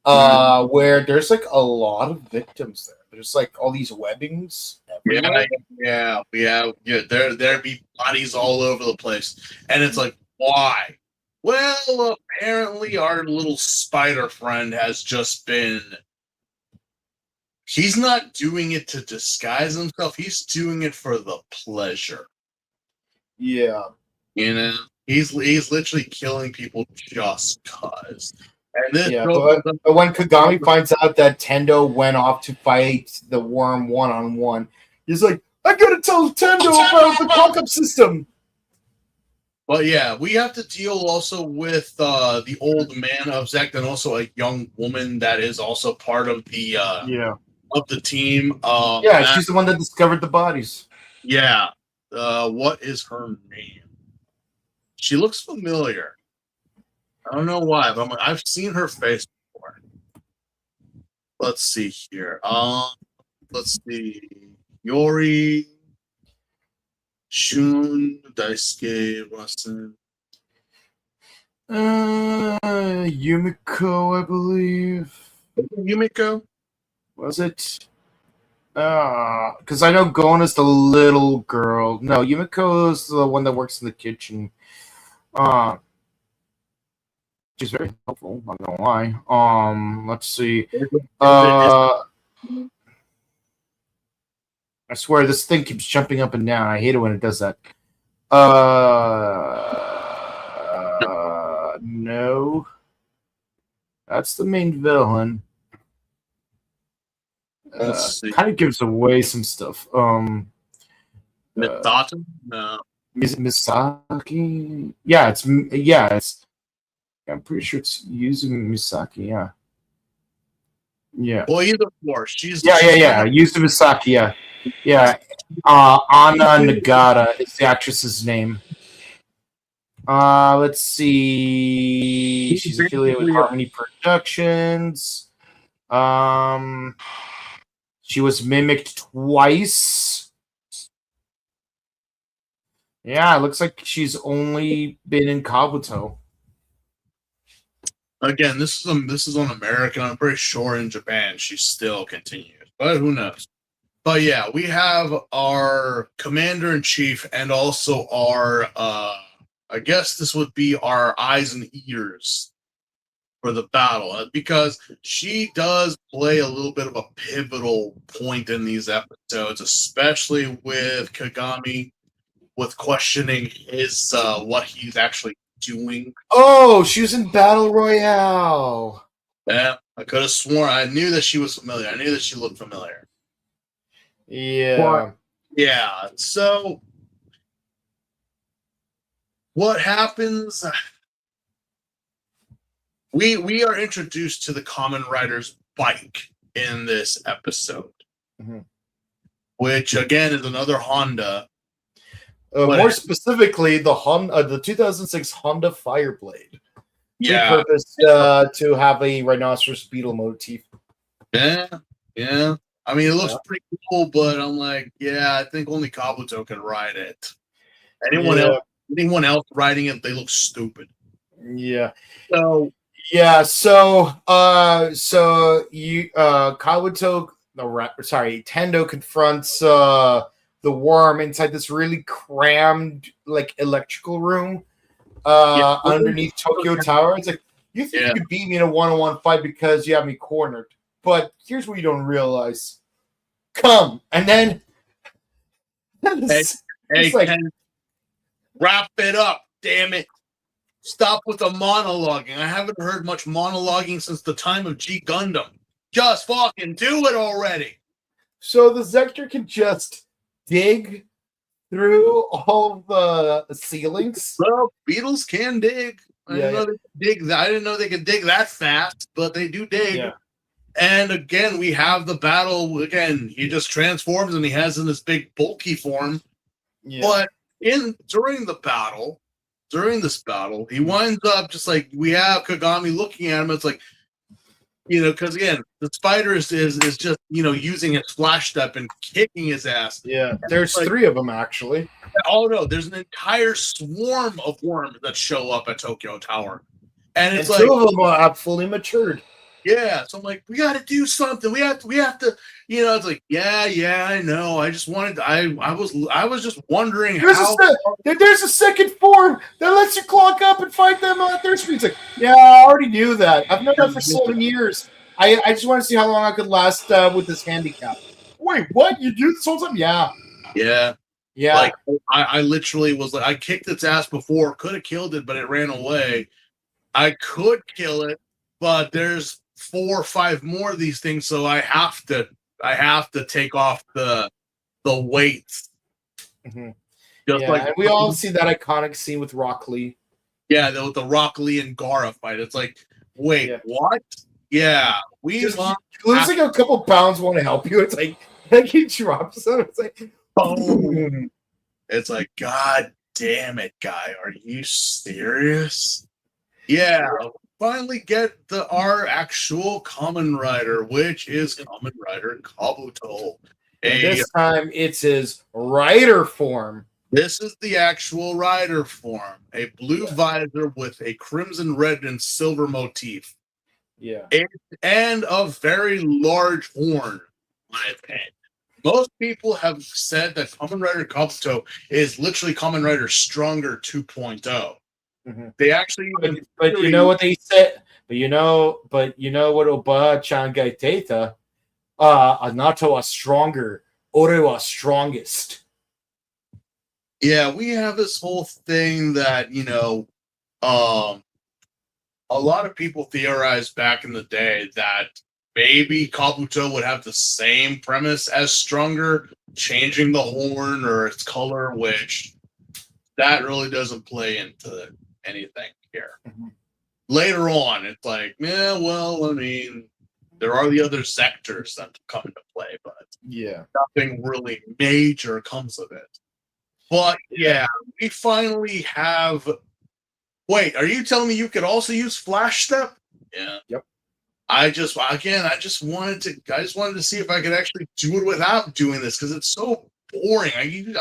where there's like a lot of victims there. There's like all these webbings everywhere. Yeah. There be bodies all over the place, and it's like, why? Well, apparently our little spider friend has just been. He's not doing it to disguise himself. He's doing it for the pleasure. Yeah. He's literally killing people just cause. And this but when Kagami finds out that Tendo went off to fight the worm one-on-one, he's like, I gotta tell Tendo about the lockup system. But yeah, we have to deal also with the old man of Zect, and also a young woman that is also part of the of the team. She's the one that discovered the bodies. Yeah. What is her name? She looks familiar. I don't know why, but I've seen her face before. Let's see here. Let's see. Yori, Shun, Daisuke, Rasen. Yumiko, I believe. Yumiko? Was it? Because I know Gona's the little girl. No, Yumiko's the one that works in the kitchen. She's very helpful, not gonna lie. Let's see. I swear this thing keeps jumping up and down. I hate it when it does that. No. That's the main villain. Kind of gives away some stuff. Misaki? No. Misaki? Yeah, it's I'm pretty sure it's Yuzumi Misaki. Yeah. Yeah. Well, either or. She's Yeah. Yuzumi Misaki. Yeah. Yeah. Anna Nagata is the actress's name. Let's see. She's affiliated with Harmony Productions. She was mimicked twice. Yeah, it looks like she's only been in Kabuto. Again, this is on American. I'm pretty sure in Japan she still continues, but who knows? But yeah, we have our commander in chief and also our I guess this would be our eyes and ears for the battle, because she does play a little bit of a pivotal point in these episodes, especially with Kagami, with questioning his what he's actually doing. Oh, she was in Battle Royale. Yeah, I could have sworn. I knew that she was familiar. I knew that she looked familiar. Yeah. But, yeah. So what happens? We are introduced to the Kamen Rider's bike in this episode, which again is another Honda. More specifically, the 2006 Honda Fireblade. Yeah, repurposed to have a rhinoceros beetle motif. Yeah. I mean, it looks pretty cool, but I'm like, yeah, I think only Kabuto can ride it. Anyone else riding it, they look stupid. Yeah. So Kabuto, Tendo confronts the worm inside this really crammed like electrical room underneath Tokyo Tower. It's like, you think you could beat me in a one-on-one fight because you have me cornered, but here's what you don't realize. Come, and then hey, like, wrap it up, damn it. Stop with the monologuing. I haven't heard much monologuing since the time of G Gundam. Just fucking do it already. So the Zector can just dig through all the ceilings. Well, beetles can dig. I didn't know they could dig that fast, but they do dig. Yeah. And again, we have the battle. Again, he just transforms and he has in this big bulky form. Yeah. But during this battle, he winds up just like we have Kagami looking at him. It's like, because again, the spider is just using his flash step and kicking his ass. Yeah, there's like, 3 of them actually. Oh no, there's an entire swarm of worms that show up at Tokyo Tower, and it's like 2 of them are fully matured. Yeah, so I'm like, we got to do something. We have to. It's like, yeah, I know. I just wanted. I was just wondering there's a second form that lets you clock up and fight them on their speed. It's like, yeah, I already knew that. I've known that for 7 years. I just want to see how long I could last with this handicap. Wait, what? You do this whole time? Yeah. Like, I literally was like, I kicked its ass before, could have killed it, but it ran away. I could kill it, but there's 4 or 5 more of these things, so I have to take off the weights. Mm-hmm. And we all see that iconic scene with Rock Lee. Yeah, with the Rock Lee and Gaara fight. It's like, wait, what? Yeah, losing a couple pounds won't help you. It's like he drops them. It's like, boom. It's like, God damn it, guy, are you serious? Yeah. Finally get our actual Kamen Rider, which is Kamen Rider Kabuto. This time it's his rider form. This is the actual rider form. A blue visor with a crimson, red, and silver motif. Yeah. And a very large horn, in my opinion. Most people have said that Kamen Rider Kabuto is literally Kamen Rider Stronger 2.0. Mm-hmm. They actually, but you know what they said. But you know what Oba-chan gaiteta. Anato was stronger. Ore was strongest. Yeah, we have this whole thing that a lot of people theorized back in the day that maybe Kabuto would have the same premise as Stronger, changing the horn or its color, which that really doesn't play into anything here. Mm-hmm. later on, it's like, yeah, well, I mean, there are the other sectors that come into play, but Yeah. nothing really major comes of it. But yeah, we finally have. Wait, are you telling me you could also use Flash Step? Yeah. Yep. I just wanted to see if I could actually do it without doing this because it's so boring.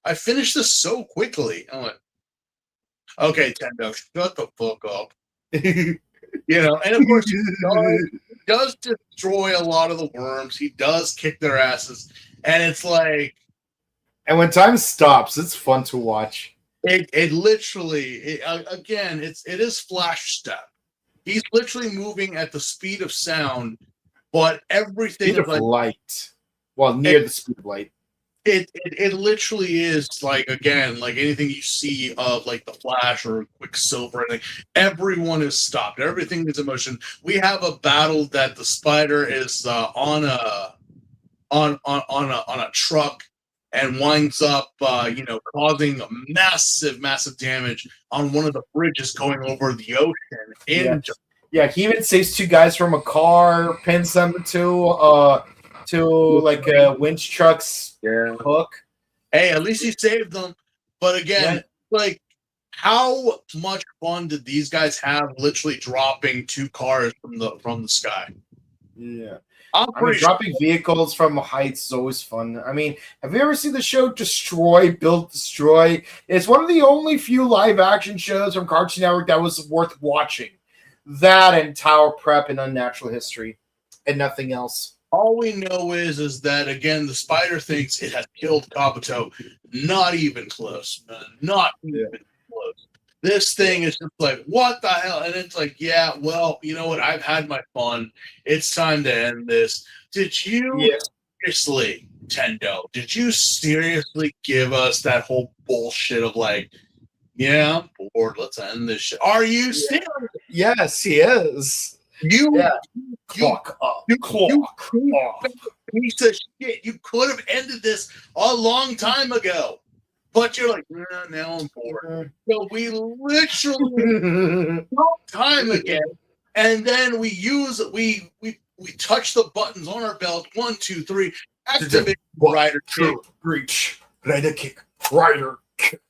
I finished this so quickly. I went, okay, Tendo, shut the fuck up. And of course he does destroy a lot of the worms. He does kick their asses, and it's like And when time stops, it's fun to watch. it literally again it is Flash Step. He's literally moving at the speed of sound, but everything Speed of like light. Well, near the speed of light. it literally is like again like anything you see of like the Flash or Quicksilver. And everyone is stopped. Everything is in motion. We have a battle that the Spider is on a truck and winds up causing massive damage on one of the bridges going over the ocean in Japan. Yeah, he even saves two guys from a car, pins them to like a winch truck's hook. Hey, at least he saved them. But again, like, how much fun did these guys have literally dropping two cars from the sky? Yeah. I'm I mean, dropping vehicles from heights is always fun. I mean, have you ever seen the show Destroy, Build, Destroy? It's one of the only few live action shows from Cartoon Network that was worth watching. That and Tower Prep and Unnatural History, and nothing else. All we know is that again the Spider thinks it has killed Kabuto. Not even close, man. Not even close. This thing is just like, what the hell? And it's like, yeah, well, you know what? I've had my fun. It's time to end this. Did you seriously, Tendo? Did you seriously give us that whole bullshit of like, yeah, I'm bored. Let's end this shit. Are you serious? Yes, he is. Clock up. Piece of shit. You could have ended this a long time ago. But you're like, now I'm bored. So we literally time again. And then we touch the buttons on our belt. 1, 2, 3. Activate Rider Kick. Reach. Rider Kick. Rider Kick.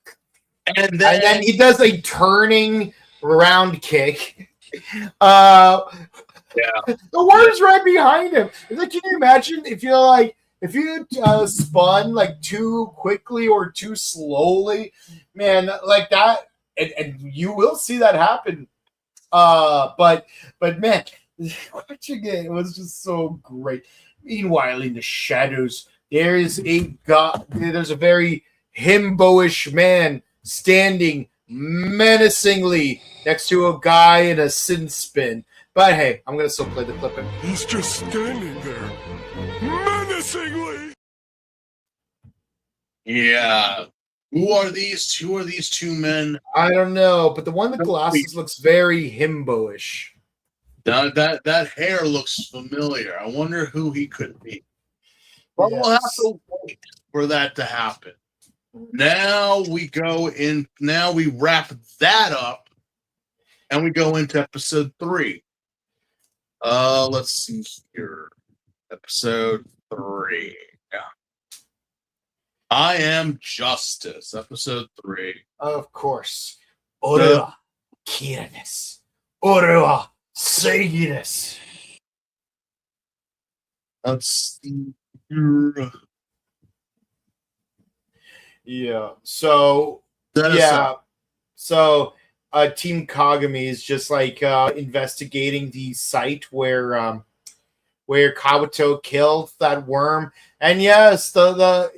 And then he does a turning round kick. The worm's right behind him. It's like, can you imagine if you spun like too quickly or too slowly, man, like that, and you will see that happen. But man, watching it was just so great. Meanwhile, in the shadows, there's a very himbo-ish man standing menacingly next to a guy in a sin spin. But hey, I'm gonna still play the clip. He's just standing there, menacingly. Yeah. Who are these two men? I don't know, but the one with glasses looks very himbo-ish. That hair looks familiar. I wonder who he could be. But we'll have to wait for that to happen. Now we wrap that up and we go into episode 3. Let's see here. Episode 3. Yeah. I Am Justice, episode 3. Of course. Ore wa kira desu. Ore wa seigi desu. Let's see here. Yeah. So Team Kagami is just like investigating the site where Kabuto killed that worm, and yes, the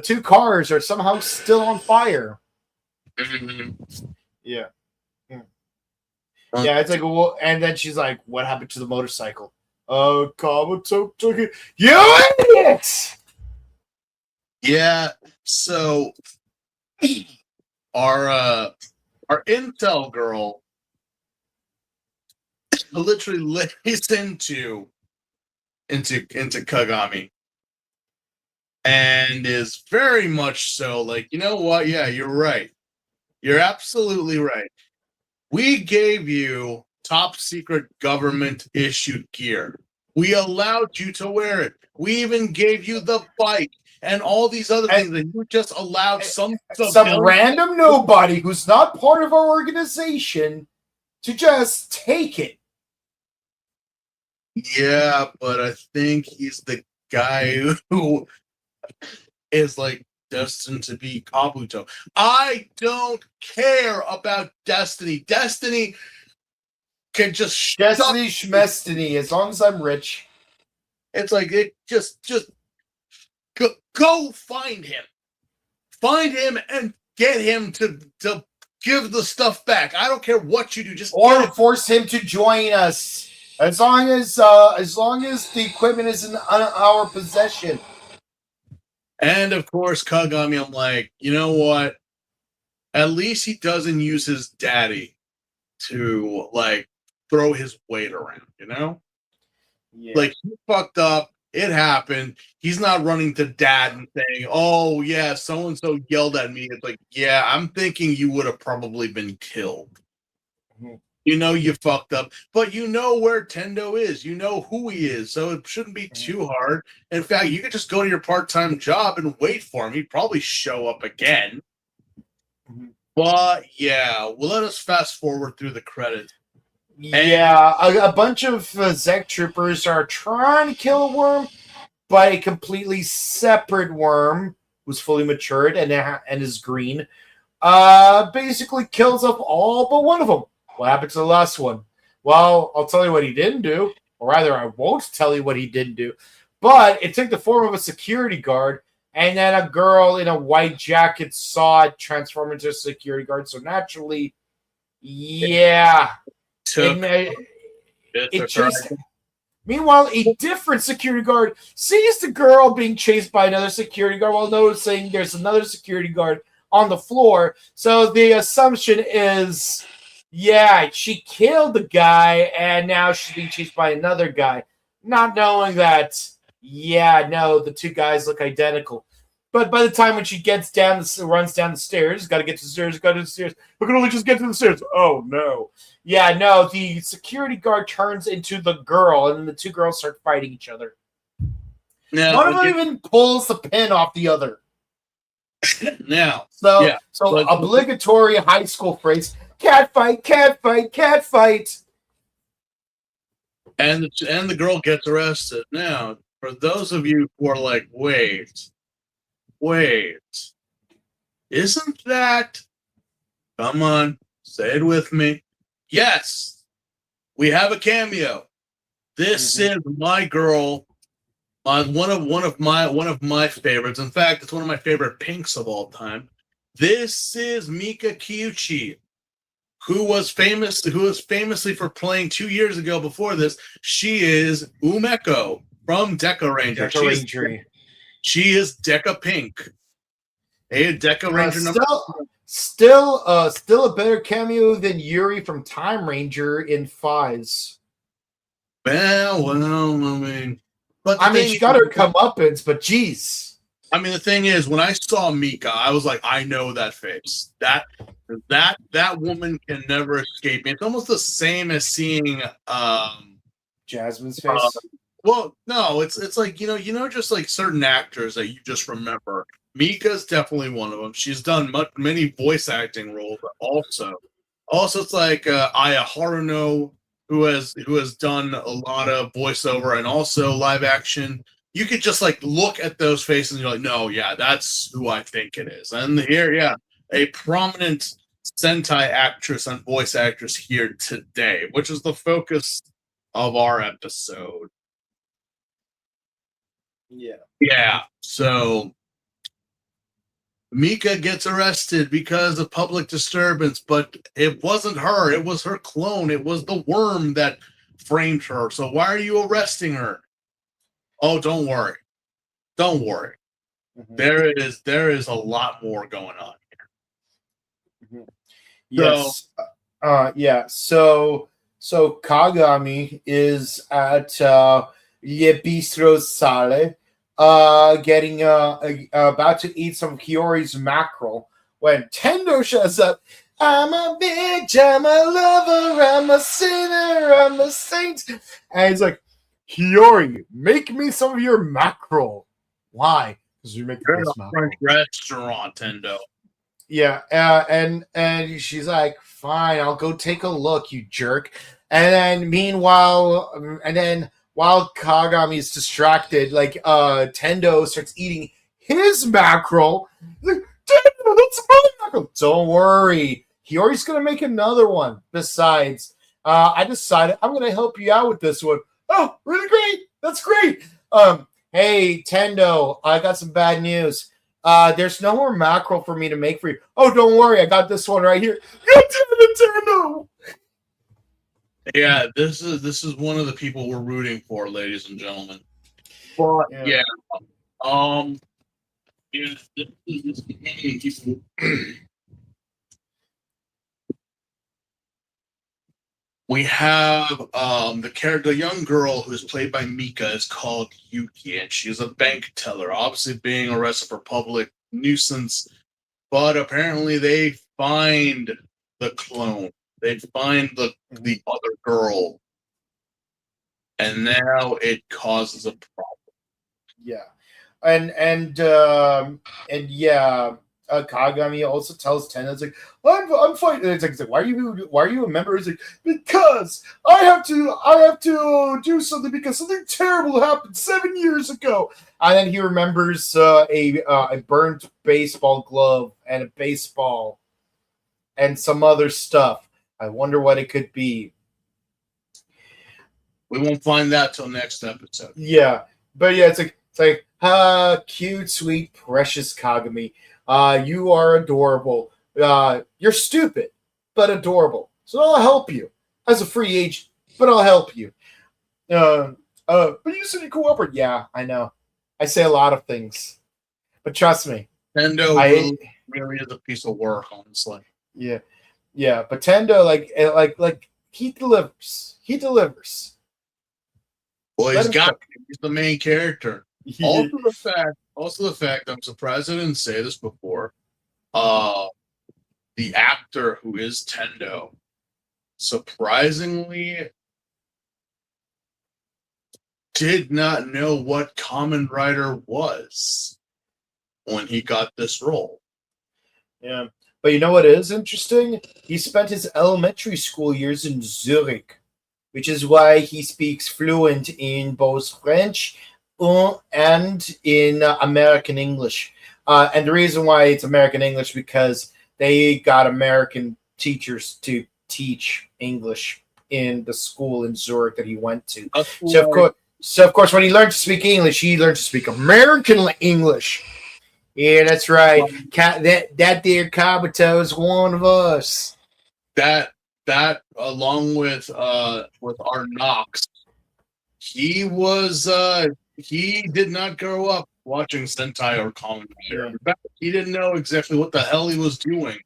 two cars are somehow still on fire. Yeah. Yeah, it's like, well, and then she's like, "What happened to the motorcycle?" Kabuto took it. You idiot! Yeah. So our intel girl literally lays into Kagami and is very much so like, you know what? Yeah, you're right. You're absolutely right. We gave you top secret government issued gear. We allowed you to wear it. We even gave you the bike and all these other things, and you just allowed some random nobody who's not part of our organization to just take it. Yeah, but I think he's the guy who is like destined to be Kabuto. I don't care about Destiny. Destiny can just Destiny Schmestiny, as long as I'm rich. It's like it just go find him. Find him and get him to give the stuff back. I don't care what you do, just or force him to join us. As long as the equipment is in our possession. And of course, Kagami, I'm like, you know what? At least he doesn't use his daddy to like throw his weight around, you know? Yeah. Like he fucked up. It happened. He's not running to dad and saying, "Oh yeah, so and so yelled at me." It's like, yeah, I'm thinking you would have probably been killed. Mm-hmm. You know you fucked up, but you know where Tendo is. You know who he is, so it shouldn't be too hard. In fact, you could just go to your part-time job and wait for him. He'd probably show up again. Mm-hmm. But yeah, well, let us fast forward through the credits. Yeah, a bunch of Zek troopers are trying to kill a worm, but a completely separate worm who's fully matured and is green, basically kills up all but one of them. What happened to the last one? Well, I'll tell you what he didn't do, or rather, I won't tell you what he didn't do. But it took the form of a security guard, and then a girl in a white jacket saw it transform into a security guard. So naturally, yeah. It chased. Meanwhile, a different security guard sees the girl being chased by another security guard while noticing there's another security guard on the floor. So the assumption is, yeah, she killed the guy and now she's being chased by another guy. Not knowing that, yeah, no, the two guys look identical. But by the time when she gets down, runs down the stairs, got to get to the stairs, got to the stairs. We can only just get to the stairs. Oh, no. Yeah, no, the security guard turns into the girl, and then the two girls start fighting each other. Now, one of them even pulls the pin off the other. Now, so obligatory high school phrase, cat fight, cat fight, cat fight. And the girl gets arrested. Now, for those of you who are like, wait, isn't that, come on, say it with me. Yes, we have a cameo. This is my girl, one of my favorites. In fact, it's one of my favorite pinks of all time. This is Mika Kyuchi, who was famously for playing 2 years ago before this. She is Umeko from Deca Ranger. She is Deca Pink. Hey, Deca Ranger number. Still a better cameo than Yuri from Time Ranger in Fives. Well, I mean, she got her comeuppance, but geez. I mean, the thing is, when I saw Mika, I was like, I know that face. That woman can never escape me. It's almost the same as seeing Jasmine's face. Well, no, it's like just like certain actors that you just remember. Mika's definitely one of them. She's done many voice acting roles, but also it's like Aya Haruno, who has done a lot of voiceover and also live action. You could just like look at those faces and you're like, no, yeah, that's who I think it is. And here, yeah, a prominent Sentai actress and voice actress here today, which is the focus of our episode. Yeah. So Mika gets arrested because of public disturbance, but it wasn't her. It was her clone. It was the worm that framed her. So why are you arresting her? Oh, don't worry. Don't worry. Mm-hmm. There is a lot more going on here. Yes. So Kagami is at Bistro Sale, getting about to eat some Hiyori's mackerel when Tendo shows up I'm a bitch, I'm a lover, I'm a sinner, I'm a saint. And he's like, Hiyori, make me some of your mackerel. Why? Because you make the You're in best a French mackerel. restaurant, Tendo. Yeah, and she's like, fine, I'll go take a look, you jerk. And then meanwhile, and then while Kagami is distracted, like Tendo starts eating his mackerel. He's like, Tendo, that's my mackerel. Don't worry, Hiyori's gonna make another one. Besides, I decided I'm gonna help you out with this one. Oh, really great! That's great. Hey Tendo, I got some bad news. There's no more mackerel for me to make for you. Oh, don't worry, I got this one right here. You Nintendo. Yeah, this is one of the people we're rooting for, ladies and gentlemen. But yeah, we have the young girl who's played by Mika is called Yuki, and she's a bank teller, obviously being arrested for public nuisance. But apparently, they find the clone. They find the other girl, and now it causes a problem. Yeah, and yeah, Kagami also tells Tendo, it's like, I'm fighting. It's like, why are you a member? It's like, because I have to do something because something terrible happened 7 years ago. And then he remembers a burnt baseball glove and a baseball and some other stuff. I wonder what it could be. We won't find that till next episode. Yeah, but yeah, it's like, cute, sweet, precious Kagami. You are adorable. You're stupid, but adorable. So I'll help you as a free agent, but I'll help you. But you said you cooperate. Yeah, I know. I say a lot of things, but trust me. Tendo really is a piece of work, honestly. Yeah, yeah. But Tendo, like he delivers. He delivers. Well, he's the main character. Also the fact, I'm surprised I didn't say this before. The actor who is Tendo, surprisingly, did not know what Kamen Rider was when he got this role. Yeah, but you know what is interesting? He spent his elementary school years in Zurich, which is why he speaks fluent in both French and in American English. And the reason why it's American English because they got American teachers to teach English in the school in Zurich that he went to. So of course, when he learned to speak English, he learned to speak American English. Yeah, that's right. That dear Kabuto is one of us. That along with our Knox, he did not grow up watching Sentai or Kamen Rider. In fact, he didn't know exactly what the hell he was doing.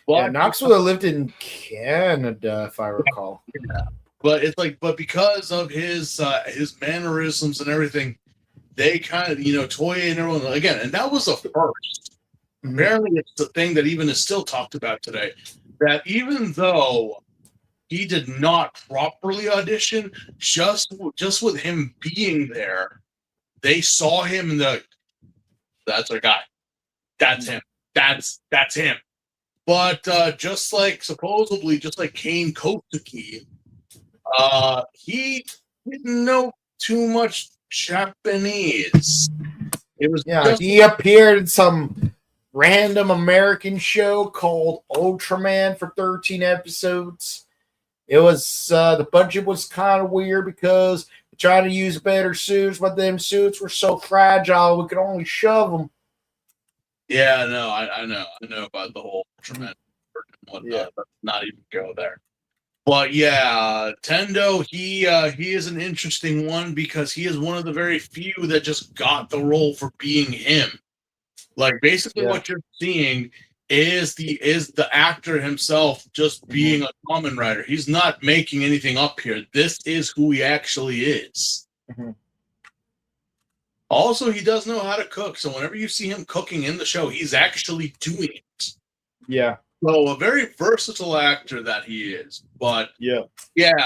But yeah, Knox would have lived in Canada, if I recall. Yeah. But because of his mannerisms and everything, they kind of, Toei and everyone again, and that was a first. Mm-hmm. Apparently, it's the thing that even is still talked about today. That even though he did not properly audition, just with him being there, they saw him and that's our guy. That's him. That's him. But just like Kane Kosuke, he didn't know too much Japanese. He appeared in some random American show called Ultraman for 13 episodes. It was the budget was kind of weird because they tried to use better suits, but them suits were so fragile we could only shove them. Yeah, no, I know about the whole Ultraman and whatnot, but not even go there. But yeah, Tendo, he is an interesting one because he is one of the very few that just got the role for being him. Like basically what you're seeing is the actor himself just being a Kamen Rider. He's not making anything up here. This is who he actually is. Mm-hmm. Also, he does know how to cook. So whenever you see him cooking in the show, he's actually doing it. Yeah. So a very versatile actor that he is. But yeah,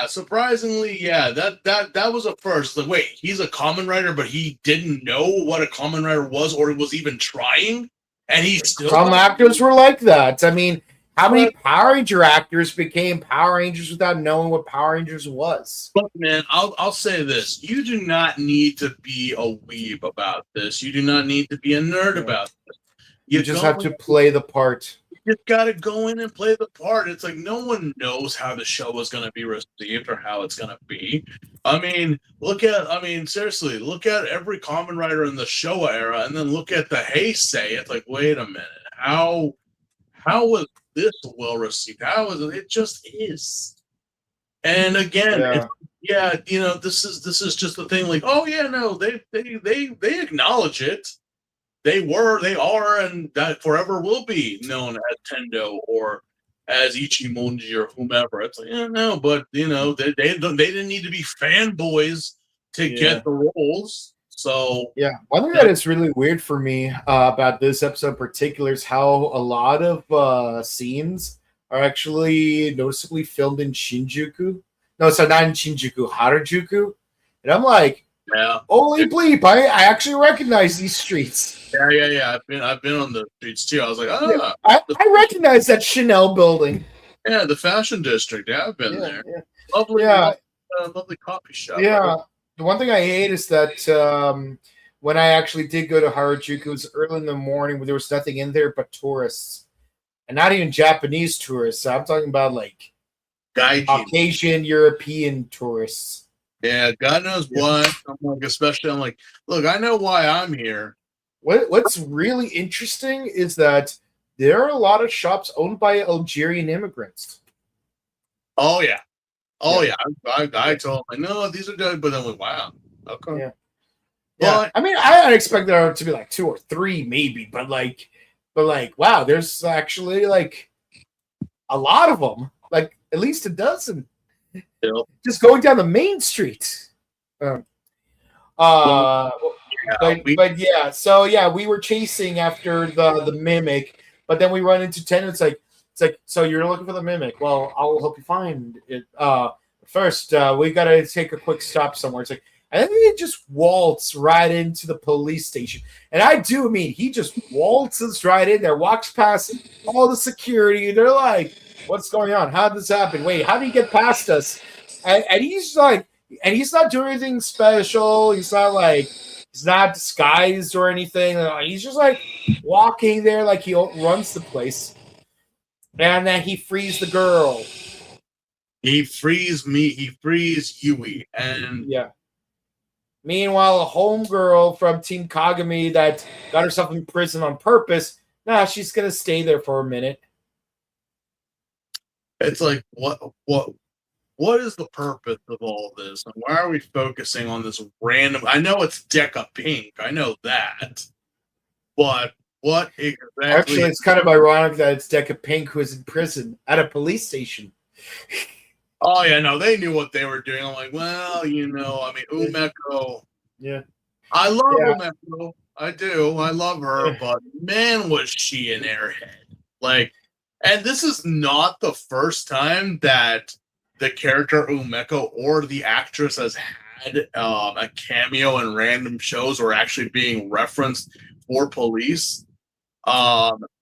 surprisingly, yeah, that was a first. Like, wait, he's a Kamen Rider, but he didn't know what a Kamen Rider was, or was even trying, and he still. Some actors were like that. I mean, how many But- Power Ranger actors became Power Rangers without knowing what Power Rangers was? Look, man, I'll say this: you do not need to be a weeb about this. You do not need to be a nerd about this. You just have to play the part. You just got to go in and play the part. It's like no one knows how the show is going to be received or how it's going to be. I mean, seriously, look at every Kamen Rider in the Showa era, and then look at the Heisei. It's like, wait a minute, how was this well received? How is it? It just is. And again, this is just the thing. Like, oh yeah, no, they acknowledge it. They are, and that forever will be known as Tendo or as Ichimonji or whomever. It's like, yeah, no, but they didn't need to be fanboys to get the roles. So one thing that is really weird for me about this episode in particular is how a lot of scenes are actually noticeably filmed in Shinjuku. No, sorry, not in Shinjuku, Harajuku. And I'm like, holy bleep! I actually recognize these streets. Yeah. I've been on the streets too. I was like, I recognize that Chanel building. Yeah, the fashion district. Yeah, I've been there. Yeah. Lovely coffee shop. Yeah. The one thing I hate is that when I actually did go to Harajuku, it was early in the morning where there was nothing in there but tourists. And not even Japanese tourists. I'm talking about like Caucasian, European tourists. Yeah, God knows what. I'm like, look, I know why I'm here. What's really interesting is that there are a lot of shops owned by Algerian immigrants. Oh yeah. I told them, no, these are good, but I'm like, wow, okay. Yeah. I mean, I expect there to be like 2 or 3 maybe, but wow, there's actually like a lot of them, like at least a dozen. Just going down the main street. We were chasing after the mimic, but then we run into Tendo. It's like, so you're looking for the mimic. Well, I'll help you find it. First, we gotta take a quick stop somewhere. It's like, and then he just waltz right into the police station. And I do mean he just waltzes right in there, walks past all the security. They're like, what's going on? How did this happen? Wait, how did he get past us? And he's like, and he's not doing anything special. He's not disguised or anything. He's just like walking there like he runs the place. And then he frees the girl. He frees me. He frees Yui. And meanwhile, a homegirl from Team Kagami that got herself in prison on purpose, she's going to stay there for a minute. It's like, what is the purpose of all this? And why are we focusing on this random? I know it's Deca Pink. I know that. But what exactly? Actually, it's kind of ironic that it's Deca Pink who is in prison at a police station. Oh, yeah, no, they knew what they were doing. I'm like, well, Umeko. Yeah. I love Umeko. I do. I love her. But man, was she an airhead. Like, and this is not the first time that the character Umeko or the actress has had a cameo in random shows or actually being referenced for police.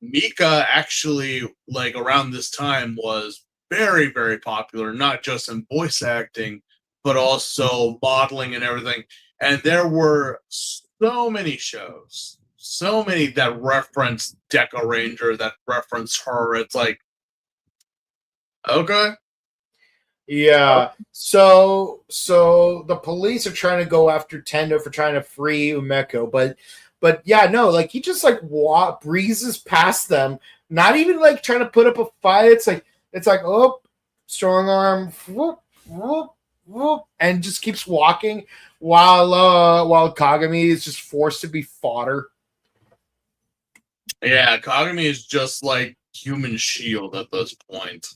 Mika actually, like around this time, was very, very popular, not just in voice acting, but also modeling and everything. And there were so many shows, so many that referenced Deca Ranger, that referenced her. It's like, okay. Yeah. So the police are trying to go after Tendo for trying to free Umeko, but yeah, no, like he just like breezes past them, not even like trying to put up a fight. It's like oh, strong arm, whoop, whoop, whoop, and just keeps walking while Kagami is just forced to be fodder. Yeah, Kagami is just like human shield at this point.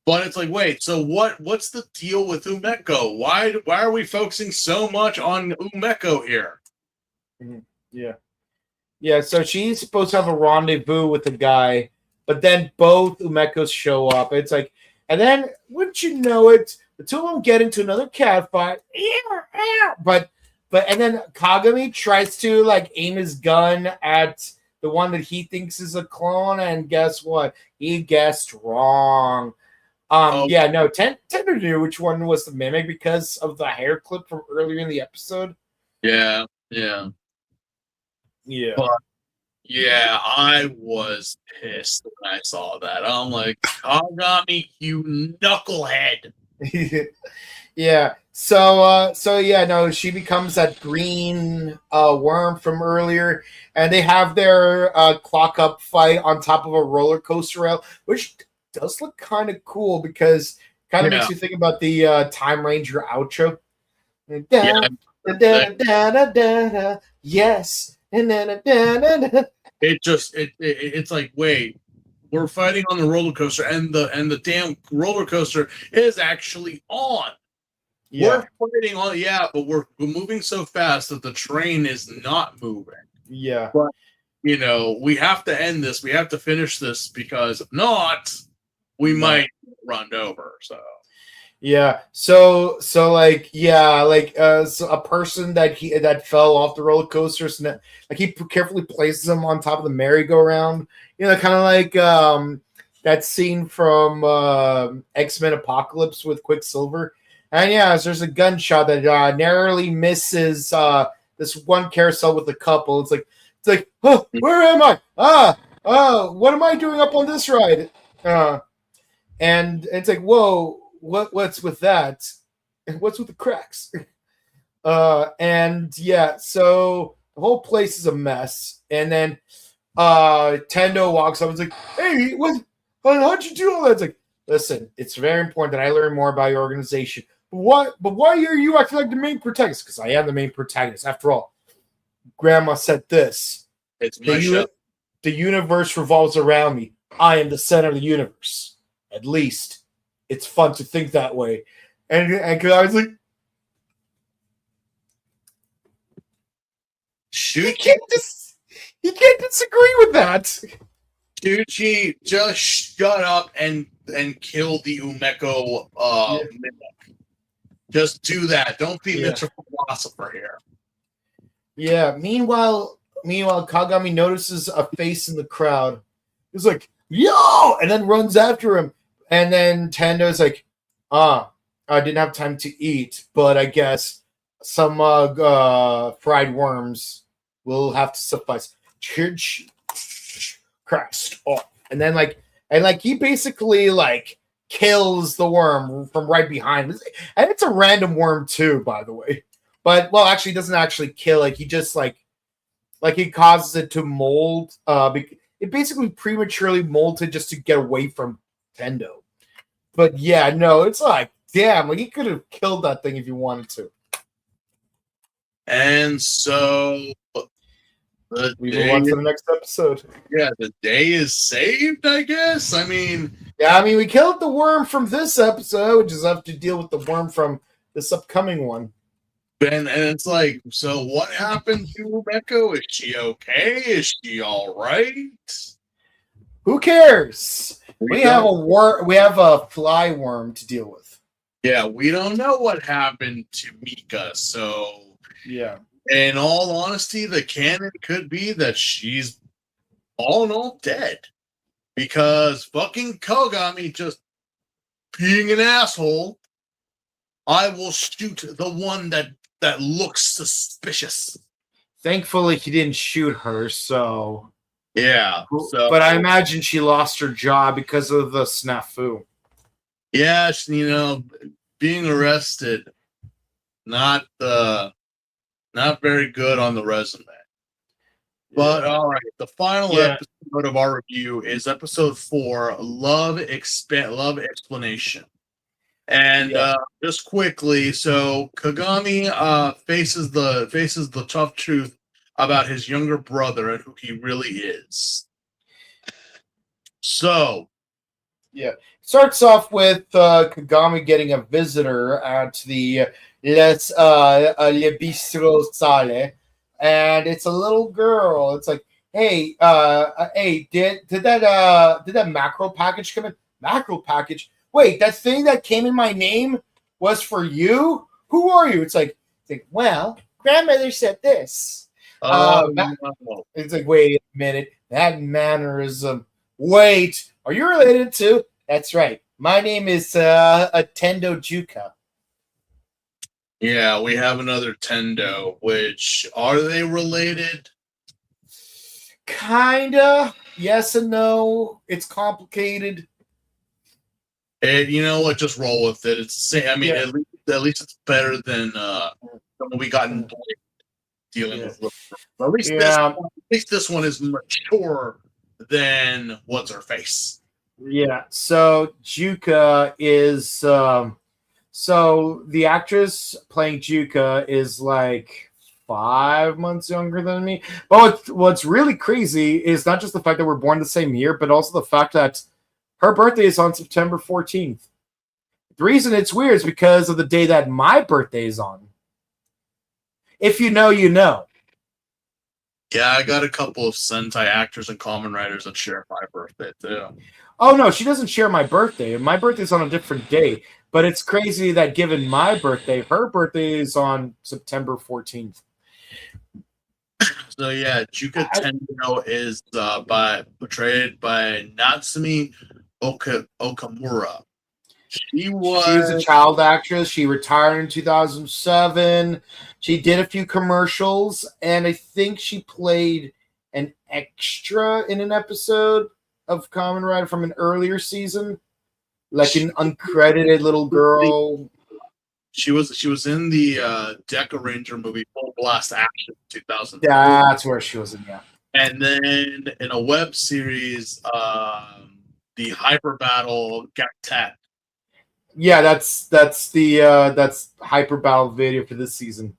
But it's like, wait, so what's the deal with Umeko? Why are we focusing so much on Umeko here? Yeah. So she's supposed to have a rendezvous with a guy but then both Umekos show up. It's like, and then wouldn't you know it, the two of them get into another cat fight. But and then Kagami tries to like aim his gun at the one that he thinks is a clone, and guess what? He guessed wrong. Yeah, no, Tender knew which one was the mimic because of the hair clip from earlier in the episode. Yeah. Yeah. But yeah, I was pissed when I saw that. I'm like, Kagami, you knucklehead. Yeah. So yeah, no, she becomes that green worm from earlier, and they have their clock up fight on top of a roller coaster rail, which does look kind of cool because kind of makes you think about the Time Ranger outro. Yes. It's like, wait, we're fighting on the roller coaster, and the damn roller coaster is actually on. Yeah. We're fighting on, but we're moving so fast that the train is not moving. Yeah. But we have to end this. We have to finish this because if not, we might run over. So. Yeah. So like so a person that fell off the roller coaster, so like he carefully places them on top of the merry-go-round. Kind of like that scene from X-Men Apocalypse with Quicksilver. And there's a gunshot that narrowly misses this one carousel with a couple. It's like, oh, where am I? What am I doing up on this ride? And it's like, whoa. What's with that? What's with the cracks? And so the whole place is a mess. And then Tendo walks up and is like, hey, how'd you do all that? It's like, listen, it's very important that I learn more about your organization. But why are you acting like the main protagonist? Because I am the main protagonist. After all, Grandma said this. It's my show. The universe revolves around me. I am the center of the universe. At least. It's fun to think that way. And I was like, you can't disagree with that. Shuchi, just shut up and kill the Umeko mimic. Just do that. Don't be Mr. Philosopher here. Yeah. Meanwhile, Kagami notices a face in the crowd. He's like, yo! And then runs after him. And then Tendo's like, I didn't have time to eat, but I guess some fried worms will have to suffice. Crashed off. And then he basically kills the worm from right behind him. And it's a random worm too, by the way. But actually doesn't actually kill it. He just he causes it to mold. It basically prematurely molted just to get away from Tendo. But it's like, damn, he could have killed that thing if he wanted to. And so we move on to the next episode. Yeah, the day is saved, I guess. I mean, we killed the worm from this episode. We just have to deal with the worm from this upcoming one. And it's like, so what happened to Umeko? Is she okay? Is she all right? Who cares? We have a fly worm to deal with. Yeah, we don't know what happened to Mika, so yeah. In all honesty, the canon could be that she's all in all dead. Because fucking Kogami just being an asshole, I will shoot the one that looks suspicious. Thankfully he didn't shoot her, so yeah. So, but I imagine she lost her job because of the snafu. Yeah, being arrested, not very good on the resume. But all right, the final episode of our review is episode 4, Love Explanation. And just quickly, so Kagami faces the tough truth about his younger brother and who he really is. So, starts off with Kagami getting a visitor at the Le Bistro Sale, and it's a little girl. It's like, hey, did that macro package come in? Macro package? Wait, that thing that came in my name was for you? Who are you? It's like, well, grandmother said this. No. It's like, wait a minute, that mannerism. Wait, are you related to? That's right. My name is Tendo Juka. Yeah, we have another Tendo. Which are they related? Kinda. Yes and no. It's complicated. And you know what? Just roll with it. It's the same. I mean, Yeah. at least it's better than something we got in dealing with. But at least this one is mature than what's her face. Yeah. So Juka is so the actress playing Juka is like 5 months younger than me. But what's really crazy is not just the fact that we're born the same year, but also the fact that her birthday is on September 14th. The reason it's weird is because of the day that my birthday is on. If you know, you know. Yeah, I got a couple of Sentai actors and Kamen Riders that share my birthday too. Oh no, she doesn't share my birthday. My birthday's on a different day. But it's crazy that given my birthday, her birthday is on September 14th. So yeah, Juka Tendo is portrayed by Natsumi Okamura. She was a child actress. She retired in 2007. She did a few commercials, and I think she played an extra in an episode of Kamen Rider from an earlier season, like an uncredited little girl. She was in the Deca Ranger movie Full Blast Action 2000. That's where she was in, yeah. And then in a web series, the Hyper Battle Gaktet. Yeah, that's Hyper Battle video for this season.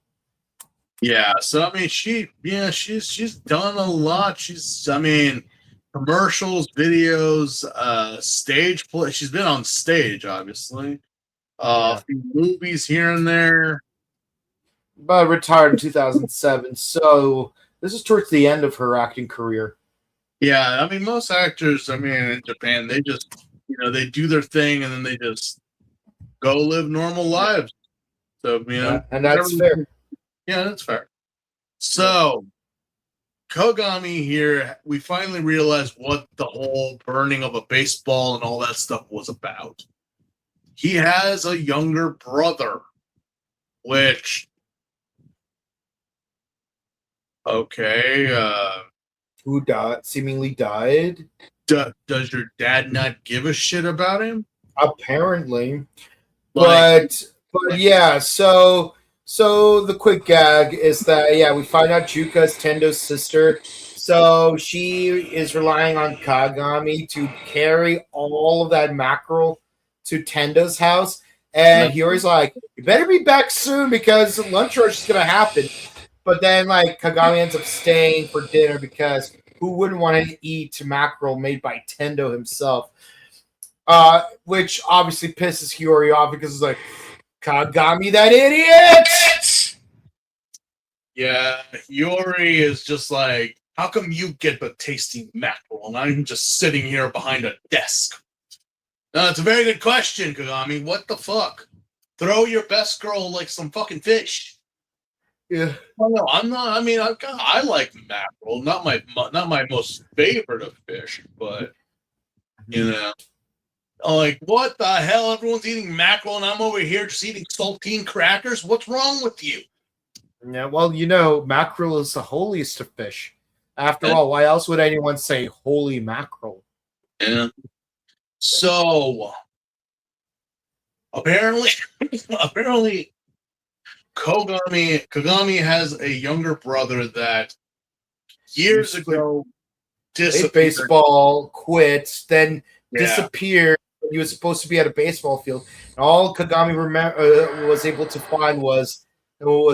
Yeah, so I mean, she's done a lot. Commercials, videos, stage play. She's been on stage, obviously. A few movies here and there. But retired in 2007, so this is towards the end of her acting career. Yeah, I mean, most actors, in Japan, they just, they do their thing and then they just go live normal lives. So, and that's fair. Yeah, that's fair. So, Kogami here, we finally realized what the whole burning of a baseball and all that stuff was about. He has a younger brother, which, okay, who seemingly died. Does your dad not give a shit about him? Apparently. But yeah, so the quick gag is that, we find out Juka's Tendo's sister. So she is relying on Kagami to carry all of that mackerel to Tendo's house. And he always like, you better be back soon because lunch rush is going to happen. But then, Kagami ends up staying for dinner because who wouldn't want to eat mackerel made by Tendo himself? Which obviously pisses Hiyori off because it's like, Kagami, that idiot! Yeah, Hiyori is just like, how come you get the tasty mackerel and I'm just sitting here behind a desk? No, it's a very good question, Kagami. What the fuck? Throw your best girl like some fucking fish. Yeah. Well, no, I'm not. I like mackerel. Not my most favorite of fish, but like, what the hell? Everyone's eating mackerel, and I'm over here just eating saltine crackers. What's wrong with you? Yeah, well, mackerel is the holiest of fish. After all, why else would anyone say holy mackerel? Yeah. So apparently, Kagami has a younger brother that years ago disappeared. Baseball, quit, then disappeared. He was supposed to be at a baseball field. And all Kagami was able to find was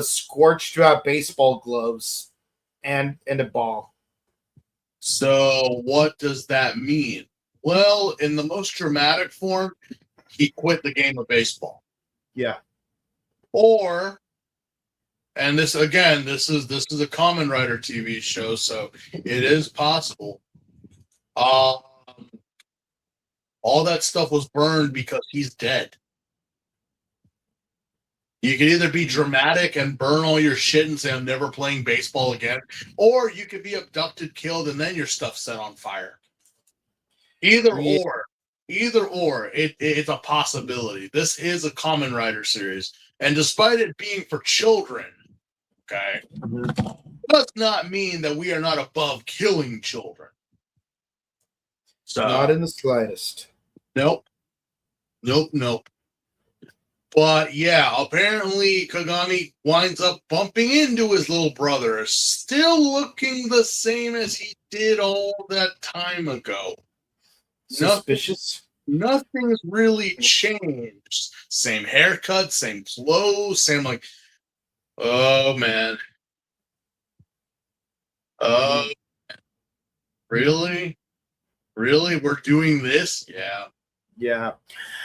scorched out baseball gloves and a ball. So what does that mean? Well, in the most dramatic form, he quit the game of baseball. Yeah. Or And this again, this is a Kamen Rider TV show, so it is possible. Um, all that stuff was burned because he's dead. You can either be dramatic and burn all your shit and say I'm never playing baseball again, or you could be abducted, killed, and then your stuff set on fire. Either or, it's a possibility. This is a Kamen Rider series, and despite it being for children, okay, does not mean that we are not above killing children. So Not in the slightest. nope. But yeah, apparently Kagami winds up bumping into his little brother, still looking the same as he did all that time ago. Suspicious. Nothing's really changed. Same haircut, same clothes, same like. Oh man. Really? Really? We're doing this? Yeah. Yeah.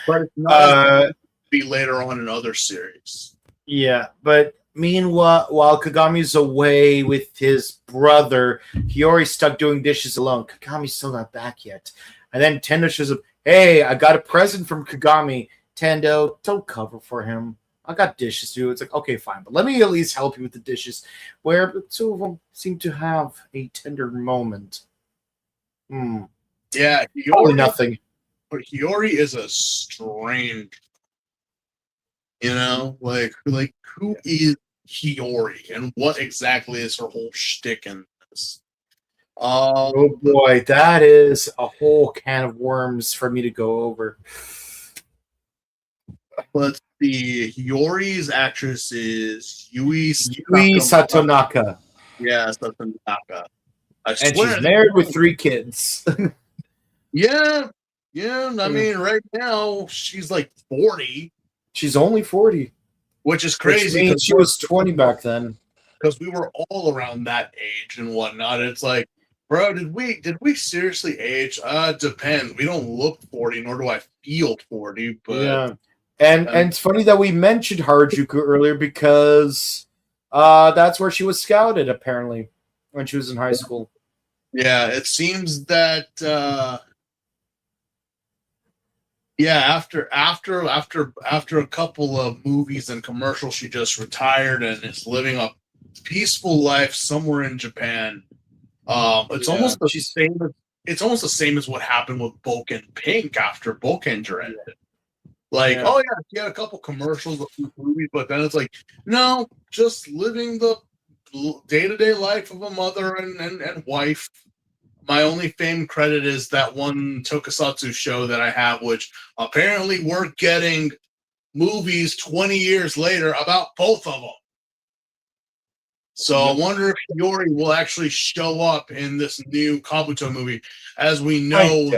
But it's not be later on in other series. Yeah, but meanwhile, while Kagami's away with his brother, Hiyori's stuck doing dishes alone. Kagami's still not back yet. And then Tendo shows up. Hey, I got a present from Kagami. Tendo, don't cover for him. I got dishes to do. It's like, okay, fine, but let me at least help you with the dishes. Where the two of them seem to have a tender moment. Yeah, Probably nothing. But Hiyori is a strange, like who is Hiyori and what exactly is her whole shtick in this? Oh boy, that is a whole can of worms for me to go over. Let's see. Hiyori's actress is Yui Satonaka. Yeah, Satonaka. And she's married with 3 kids. Yeah. I mean, right now she's like 40. She's only 40, which is crazy. Which means she was 20 back then. Because we were all around that age and whatnot. It's like, bro, did we seriously age? Depends. We don't look 40, nor do I feel 40. But yeah, and it's funny that we mentioned Harajuku earlier because that's where she was scouted apparently when she was in high school. Yeah, it seems that after a couple of movies and commercials, she just retired and is living a peaceful life somewhere in Japan. It's almost the same. It's almost the same as what happened with Boken Pink after Bokenger ended. Like, oh yeah, she had a couple commercials, a few movies, but then it's like, no, just living the day-to-day life of a mother and wife. My only fame credit is that one tokusatsu show that I have, which apparently we're getting movies 20 years later about both of them. So I wonder if Hiyori will actually show up in this new Kabuto movie, as we know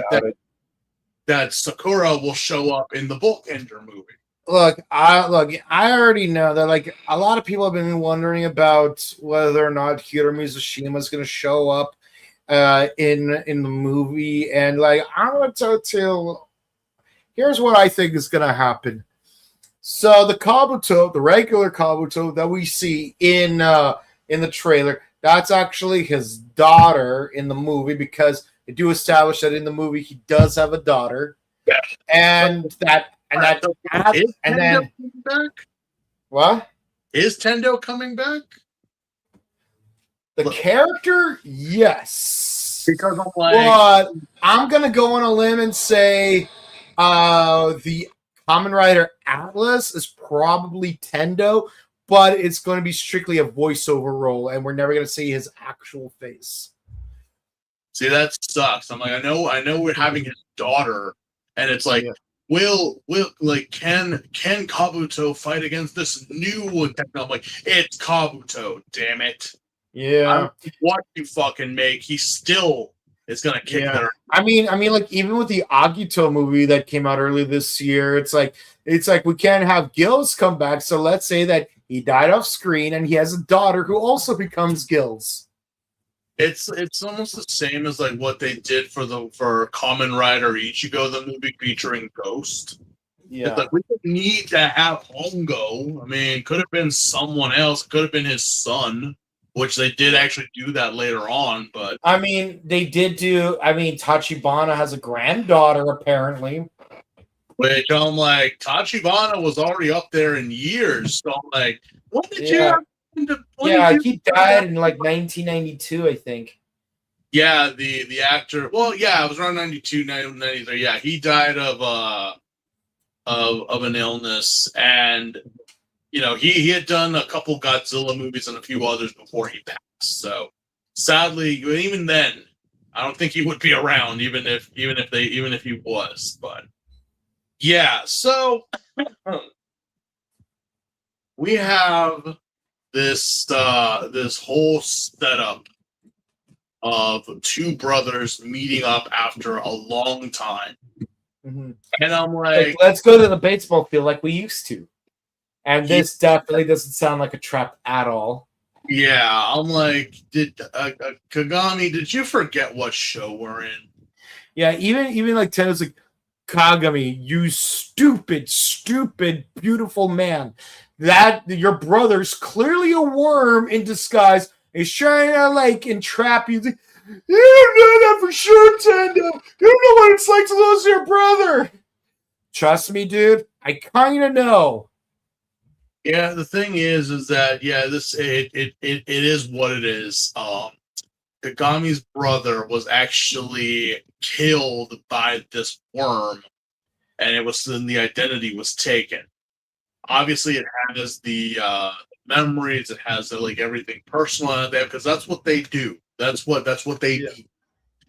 that Sakura will show up in the Bookender movie. Look, I already know that like a lot of people have been wondering about whether or not Hiromi Tsushima is going to show up in the movie, and like I'm going to tell you, here's what I think is going to happen. So the Kabuto, the regular Kabuto that we see in the trailer, that's actually his daughter in the movie, because they do establish that in the movie he does have a daughter. Yeah. And then back? What? Is Tendo coming back? The character, yes. Because I'm like, but I'm gonna go on a limb and say the Kamen Rider Atlas is probably Tendo, but it's going to be strictly a voiceover role, and we're never going to see his actual face. See, that sucks. I'm like, I know we're having his daughter, and it's like, will can Kabuto fight against this new technology? I'm like, it's Kabuto, damn it. Yeah. What you fucking make, he still is gonna kick their. I mean, like even with the Agito movie that came out earlier this year, it's like we can't have Gills come back. So let's say that he died off screen and he has a daughter who also becomes Gills. It's almost the same as like what they did for Kamen Rider Ichigo, the movie featuring Ghost. Yeah. It's like we didn't need to have Hongo. I mean, could have been someone else. Could have been his son, which they did actually do that later on. But I mean, they did do. I mean, Tachibana has a granddaughter apparently. which I'm like, Tachibana was already up there in years. So I'm like, what did you? Yeah. When Yeah, did you- he died in like 1992, I think. Yeah, the actor. Well, yeah, it was around 92, 93. Yeah, he died of an illness, and he had done a couple Godzilla movies and a few others before he passed. So sadly, even then, I don't think he would be around, even if he was. But yeah, so we have this whole setup of two brothers meeting up after a long time. Mm-hmm. And I'm like, let's go to the baseball field like we used to. And this definitely doesn't sound like a trap at all. Yeah, I'm like, did Kagami, did you forget what show we're in? Yeah, even like Tenno's like, Kagami, you stupid, beautiful man. That your brother's clearly a worm in disguise. Is trying to like entrap you. You don't know that for sure, Tendo. You don't know what it's like to lose your brother. Trust me, dude. I kind of know. Yeah, the thing is that it is what it is. Kagami's brother was actually killed by this worm, and the identity was taken. Obviously, it has the memories, it has like everything personal out there because that's what they do. That's what they do.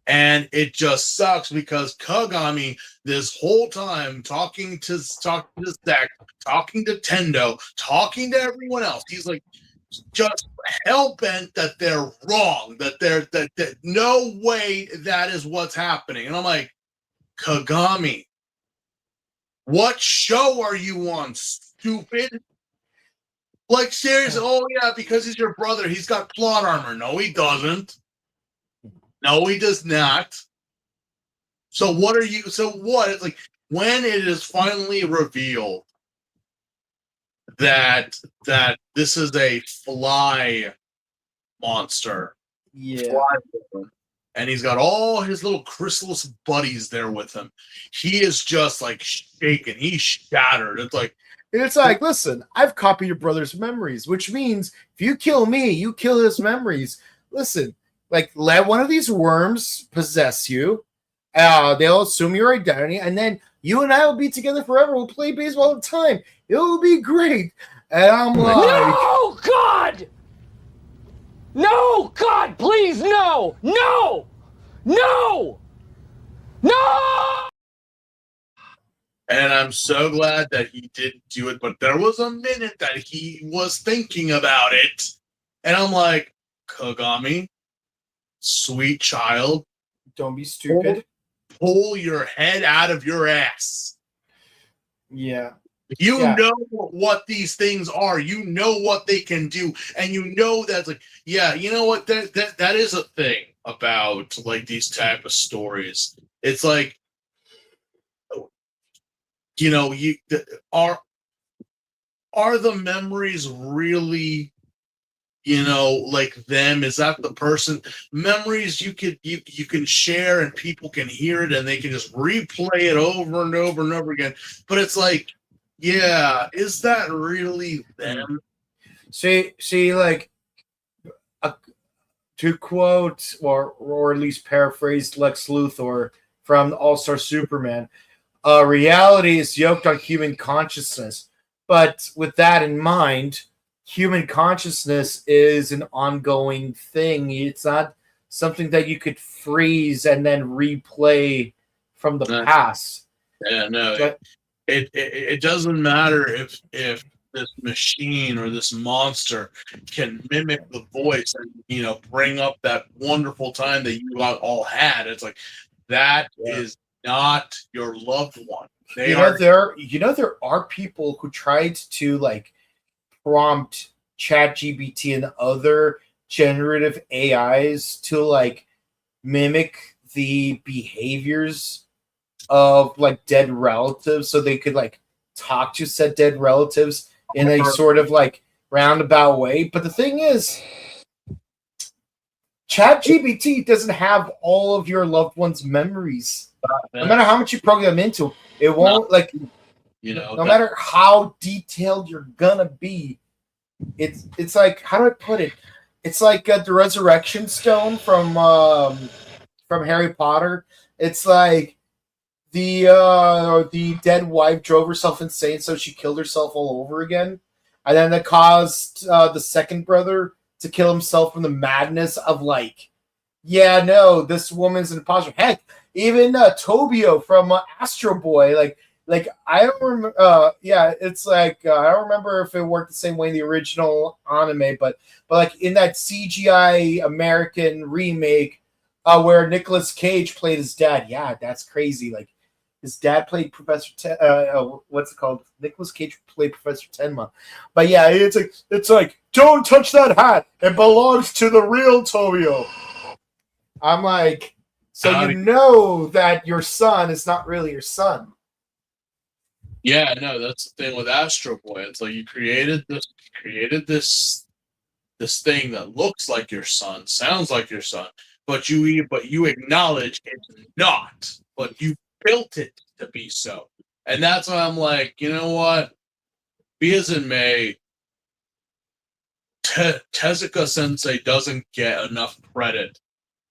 And it just sucks because Kagami, this whole time, talking to Zach, talking to Tendo, talking to everyone else, he's like just hell bent that they're wrong, that no way that is what's happening. And I'm like, Kagami, what show are you on, stupid? Like, seriously, oh yeah, because he's your brother, he's got plot armor. No, he doesn't. No, he does not. So what are you? So what? It's like when it is finally revealed that this is a fly monster, and he's got all his little chrysalis buddies there with him. He is just like shaken. He's shattered. It's like, listen, I've copied your brother's memories, which means if you kill me, you kill his memories. Listen, like, let one of these worms possess you. They'll assume your identity, and then you and I will be together forever. We'll play baseball all the time. It will be great. And I'm like, no, God! No, God, please, no! No! No! No! And I'm so glad that he didn't do it, but there was a minute that he was thinking about it. And I'm like, Kagami, sweet child, don't be stupid. Pull your head out of your ass. Yeah. You know what these things are. You know what they can do. And you know that's like, yeah, you know what? That is a thing about like these type of stories. It's like, are the memories really, like them? Is that the person? Memories you can share and people can hear it and they can just replay it over and over and over again. But it's like, yeah, is that really them? See, like, to quote or at least paraphrase Lex Luthor from All-Star Superman, reality is yoked on human consciousness. But with that in mind, human consciousness is an ongoing thing. It's not something that you could freeze and then replay from the past. Yeah, no. It doesn't matter if this machine or this monster can mimic the voice and bring up that wonderful time that you all had. It's like that is not your loved one. There are people who tried to like prompt ChatGPT and other generative AIs to like mimic the behaviors of like dead relatives so they could like talk to said dead relatives in a sort of like roundabout way. But the thing is, ChatGPT doesn't have all of your loved ones' memories. No matter how much you program into it, won't like. No matter how detailed you're gonna be, it's like, how do I put it? It's like the resurrection stone from Harry Potter. It's like the dead wife drove herself insane, so she killed herself all over again, and then that caused the second brother to kill himself from the madness of like, yeah, no, this woman's an imposter. Heck, even Tobio from Astro Boy, like I don't remember. Yeah, it's like I don't remember if it worked the same way in the original anime, but like in that CGI American remake, where Nicolas Cage played his dad. Yeah, that's crazy. Like his dad played Professor. What's it called? Nicolas Cage played Professor Tenma. But yeah, it's like don't touch that hat. It belongs to the real Tobio. I'm like, so you know that your son is not really your son. Yeah, no, that's the thing with Astro Boy. It's like you created this thing that looks like your son, sounds like your son, but you acknowledge it's not, but you built it to be so. And that's why I'm like, you know what? Be as in may, Tezuka Sensei doesn't get enough credit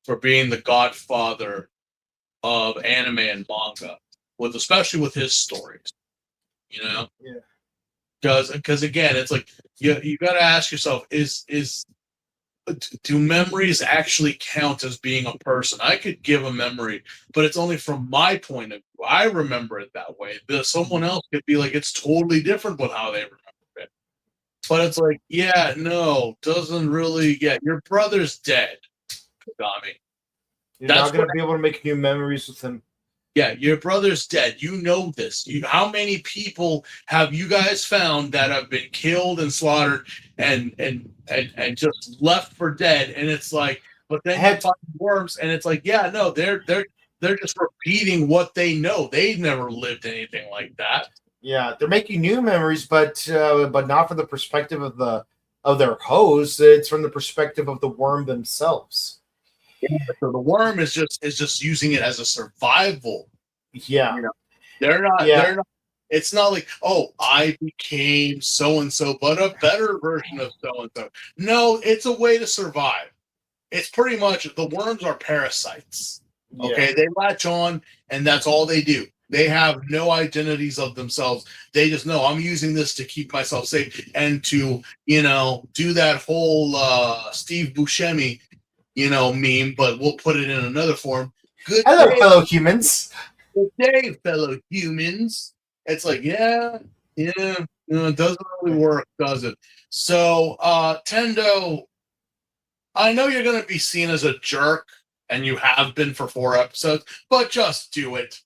for being the godfather of anime and manga, especially with his stories. Yeah. Because again, it's like you got to ask yourself: do memories actually count as being a person? I could give a memory, but it's only from my point of view. I remember it that way. Someone else could be like, it's totally different with how they remember it. But it's like, yeah, no, doesn't really get. Your brother's dead, Kagami. You're not going to be able to make new memories with him. Yeah, your brother's dead. You know this. How many people have you guys found that have been killed and slaughtered and just left for dead? And it's like, but then you find worms, and it's like, yeah, no, they're just repeating what they know. They've never lived anything like that. Yeah, they're making new memories, but not from the perspective of their host. It's from the perspective of the worm themselves. Yeah, so the worm is just using it as a survival. Yeah, they're not. It's not like, oh, I became so and so, but a better version of so and so. No, it's a way to survive. It's pretty much the worms are parasites. Okay, they latch on, and that's all they do. They have no identities of themselves. They just know I'm using this to keep myself safe and to do that whole Steve Buscemi meme, but we'll put it in another form. Hello, fellow humans. Good day, fellow humans. It's like, it doesn't really work, does it? So, Tendo, I know you're going to be seen as a jerk, and you have been for 4 episodes, but just do it.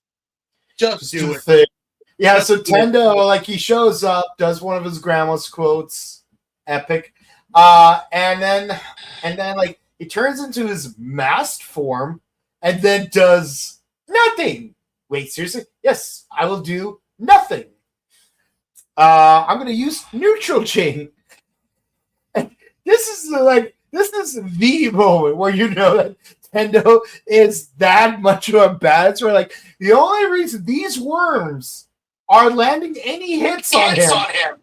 Just do it. Yeah, so Tendo, like, he shows up, does one of his grandma's quotes, epic, and then like, he turns into his masked form and then does nothing. Wait, seriously? Yes, I will do nothing. I'm going to use neutral chain. And this is the moment where you know that Tendo is that much of a badass. Where like the only reason these worms are landing any hits on him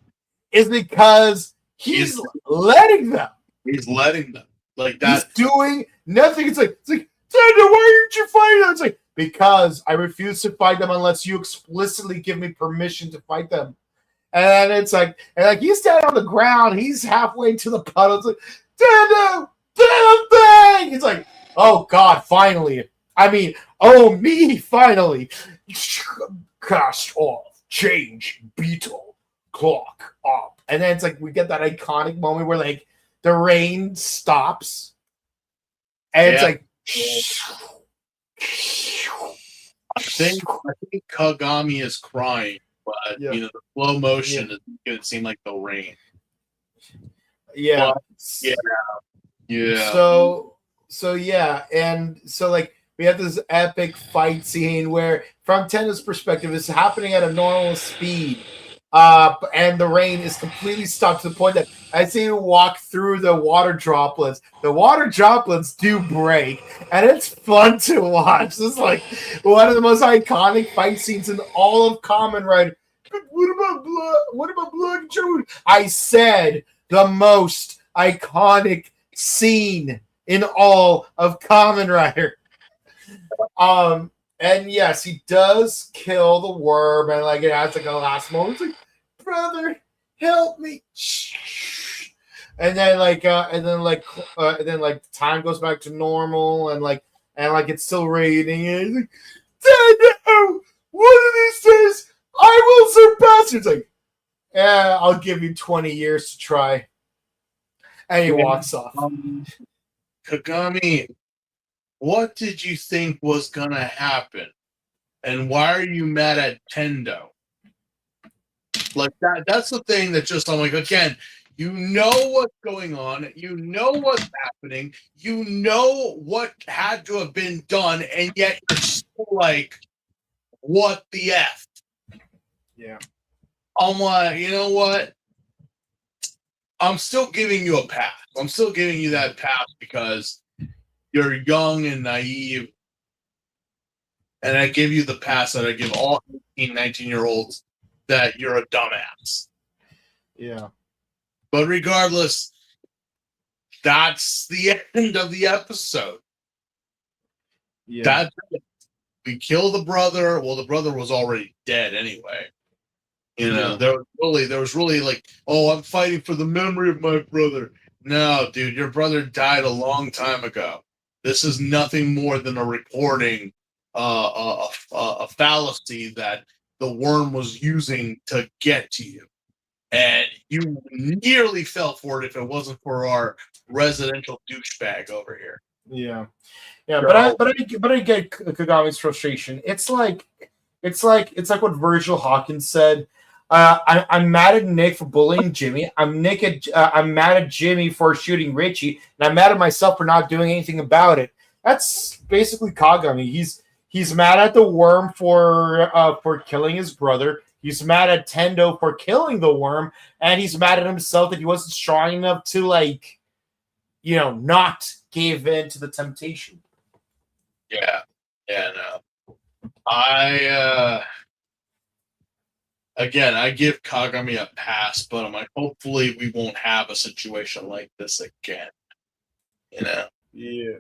is because he's letting them. He's letting them. Like that. He's doing nothing. It's like, Tendo, why aren't you fighting them? It's like, because I refuse to fight them unless you explicitly give me permission to fight them. And it's like, he's down on the ground. He's halfway to the puddle. It's like, Tendo, damn thing. It's like, oh God, finally. I mean, oh me, finally. Cast off, change, beetle, clock up. And then it's like, we get that iconic moment where like, the rain stops, and it's like. I think Kagami is crying, but the slow motion is going to seem like the rain. Yeah, but, yeah. So yeah, and so like we have this epic fight scene where, from Tendo's perspective, it's happening at a normal speed, And the rain is completely stopped to the point that as you walk through the water droplets do break, and it's fun to watch. This is like one of the most iconic fight scenes in all of Kamen Rider. But what about blood? What about blood and Joe? I said the most iconic scene in all of Kamen Rider. And yes, he does kill the worm, and like it has like a last moment. It's like, brother, help me. And then time goes back to normal, and it's still raining. And it's like, Dad, one of these days I will surpass you. It's like, yeah, I'll give you 20 years to try. And he walks off. Kagami, what did you think was gonna happen? And why are you mad at Tendo? Like that's the thing that just I'm like, again, you know what's going on, you know what's happening, you know what had to have been done, and yet you're still like, what the F? Yeah. I'm like, you know what? I'm still giving you a pass. I'm still giving you that pass because you're young and naive. And I give you the pass that I give all 18, 19-year-olds that you're a dumbass. Yeah. But regardless, that's the end of the episode. Yeah. That's it. We kill the brother. Well, the brother was already dead anyway. You know, there was really like, oh, I'm fighting for the memory of my brother. No, dude, your brother died a long time ago. This is nothing more than a recording, a fallacy that the worm was using to get to you. And you nearly fell for it if it wasn't for our residential douchebag over here. Yeah. Yeah, but I get Kagami's frustration. It's like what Virgil Hawkins said. I'm mad at Nick for bullying Jimmy. I'm mad at Jimmy for shooting Richie, and I'm mad at myself for not doing anything about it. That's basically Kagami. He's mad at the worm for killing his brother. He's mad at Tendo for killing the worm, and he's mad at himself that he wasn't strong enough to not give in to the temptation. Yeah, no. I give Kagami a pass, but I'm like, hopefully we won't have a situation like this again. You know? Yeah.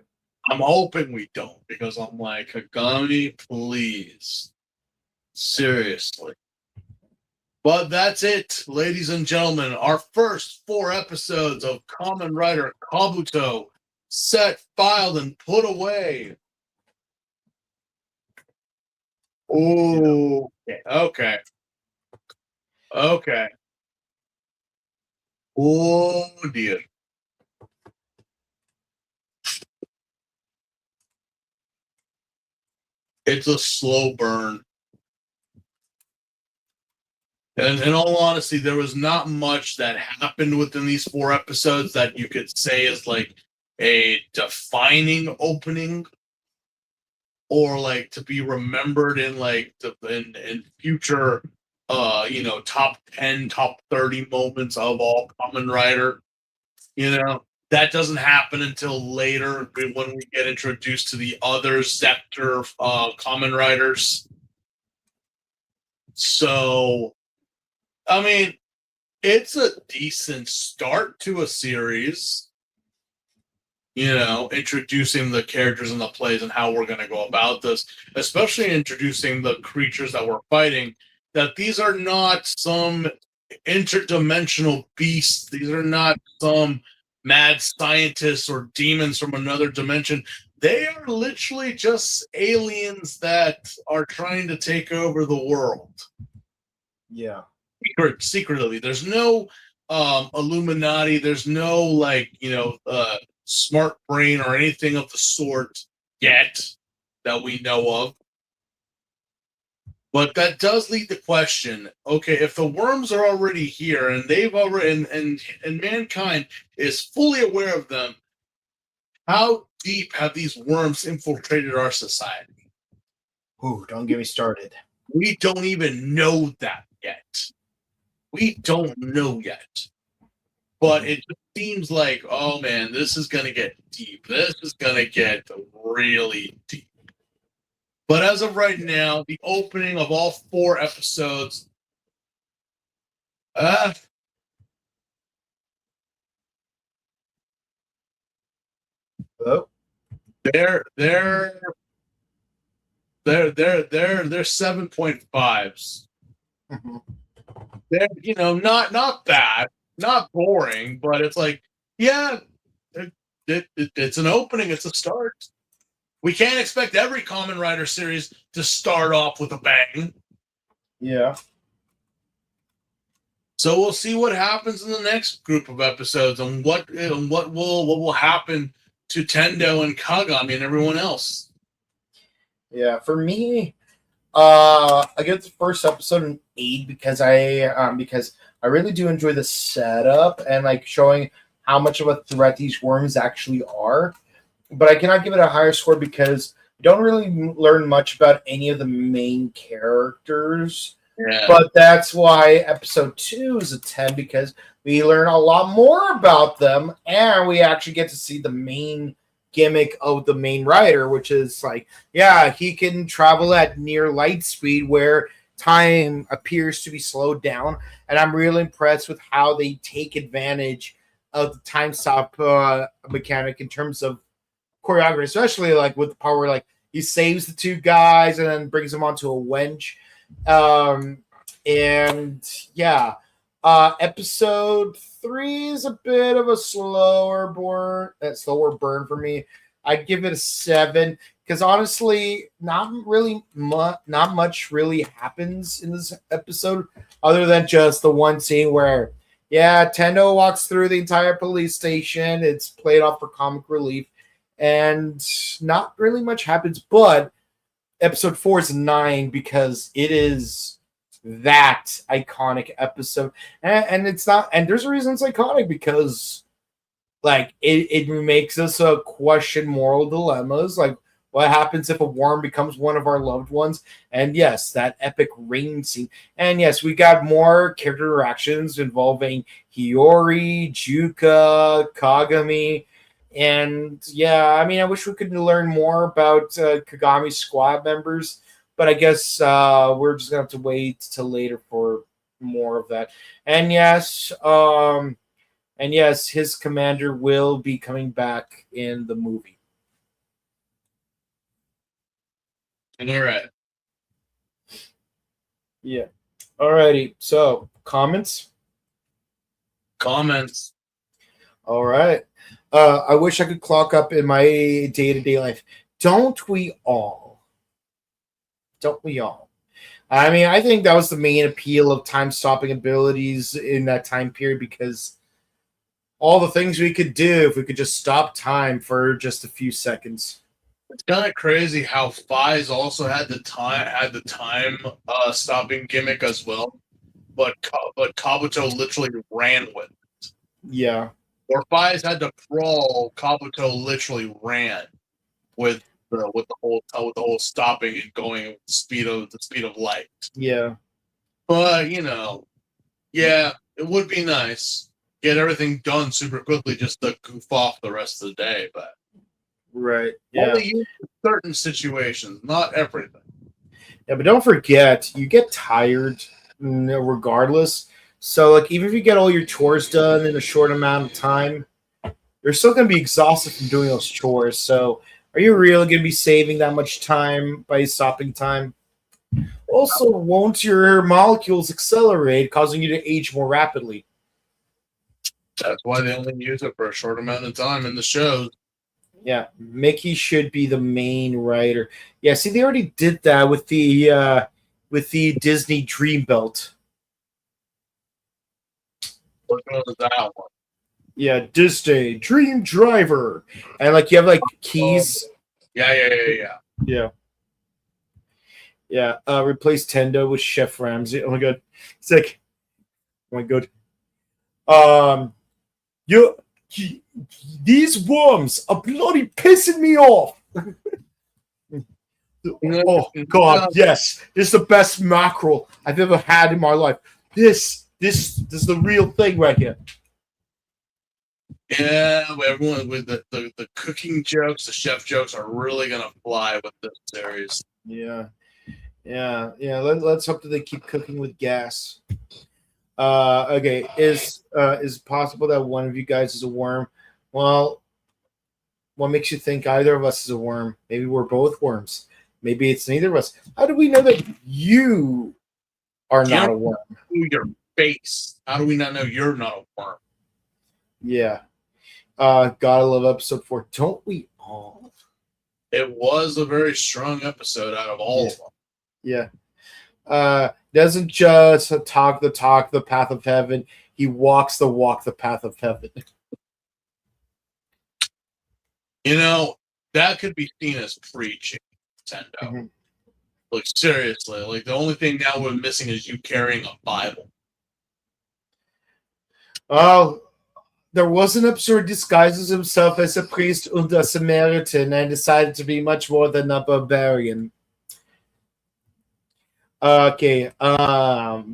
I'm hoping we don't, because I'm like, Kagami, please. Seriously. But that's it, ladies and gentlemen. Our first 4 episodes of Kamen Rider Kabuto set, filed, and put away. Oh, okay. Okay. Oh, dear. It's a slow burn. And in all honesty, there was not much that happened within these 4 episodes that you could say is like a defining opening, or like to be remembered in like in future top 10, top 30 moments of all Kamen Rider. That doesn't happen until later when we get introduced to the other Scepter Kamen Riders. So, I mean, it's a decent start to a series. Introducing the characters and the plays and how we're going to go about this, especially introducing the creatures that we're fighting, that these are not some interdimensional beasts. These are not some mad scientists or demons from another dimension. They are literally just aliens that are trying to take over the world. Yeah. Secretly. There's no Illuminati. There's no smart brain or anything of the sort yet that we know of. But that does lead the question, okay, if the worms are already here and they've already and mankind is fully aware of them, how deep have these worms infiltrated our society? Ooh, don't get me started. We don't even know that yet. We don't know yet. But it just seems like, oh man, this is going to get deep. This is going to get really deep. But as of right now, the opening of all 4 episodes, Hello? they're 7.5s. Mhm. They're not bad, not boring, but it's like, yeah, it's an opening, it's a start. We can't expect every Kamen Rider series to start off with a bang. Yeah. So we'll see what happens in the next group of episodes and what will happen to Tendo and Kagami and everyone else. Yeah, for me, I give the first episode an 8 because I really do enjoy the setup and like showing how much of a threat these worms actually are. But I cannot give it a higher score because we don't really learn much about any of the main characters. Yeah. But that's why episode 2 is a 10 because we learn a lot more about them and we actually get to see the main gimmick of the main rider, which is like, yeah, he can travel at near light speed where time appears to be slowed down. And I'm really impressed with how they take advantage of the time stop mechanic in terms of choreography, especially like with the part where like he saves the 2 guys and then brings them onto a wench. And yeah, episode 3 is a bit of a slower burn for me. I'd give it a 7 because honestly, not much really happens in this episode other than just the one scene where, yeah, Tendo walks through the entire police station. It's played off for comic relief, and not really much happens. But episode 4 is a 9 because it is that iconic episode, and it's not. And there's a reason it's iconic because, like, it makes us question moral dilemmas, like what happens if a worm becomes one of our loved ones. And yes, that epic rain scene. And yes, we got more character interactions involving Hiyori, Juka, Kagami. And yeah, I mean, I wish we could learn more about Kagami's squad members, but I guess we're just gonna have to wait till later for more of that. And yes, his commander will be coming back in the movie. All right. Yeah. Alrighty. So comments. All right. I wish I could clock up in my day-to-day life. Don't we all? Don't we all? I mean, I think that was the main appeal of time-stopping abilities in that time period because all the things we could do if we could just stop time for just a few seconds. It's kind of crazy how Fies also had the time stopping gimmick as well, but Kabuto literally ran with it. Yeah. Or Fies had to crawl, Kabuto literally ran with the whole stopping and going with the speed of light. Yeah. But yeah, it would be nice get everything done super quickly just to goof off the rest of the day, but right. Yeah. Only in certain situations, not everything. Yeah, but don't forget, you get tired regardless. So, like, even if you get all your chores done in a short amount of time, you're still going to be exhausted from doing those chores. So, are you really going to be saving that much time by stopping time? Also, won't your molecules accelerate, causing you to age more rapidly? That's why they only use it for a short amount of time in the shows. Yeah, Mickey should be the main writer. Yeah, see, they already did that with the Disney Dreamboat. What was that one? Yeah, Disney Dream Driver, and like you have like keys. Yeah. Replace Tendo with Chef Ramsay. Oh my god, it's like, oh my god. These worms are bloody pissing me off. Oh god, yes, this is the best mackerel I've ever had in my life. This This is the real thing right here. Yeah, everyone with the cooking jokes, the chef jokes are really gonna fly with this series. Yeah. Let's hope that they keep cooking with gas. Okay. Is it possible that one of you guys is a worm? Well, what makes you think either of us is a worm? Maybe we're both worms. Maybe it's neither of us. How do we know that you are not a worm? Your face. How do we not know you're not a worm? Yeah. Gotta love episode 4. Don't we all? It was a very strong episode out of all of them. Yeah. Doesn't just talk the path of heaven. He walks the walk the path of heaven. You know, that could be seen as preaching, Nintendo. Mm-hmm. Like, seriously. Like, the only thing now we're missing is you carrying a Bible. Oh, there was an episode disguises himself as a priest and a Samaritan and decided to be much more than a barbarian. Okay,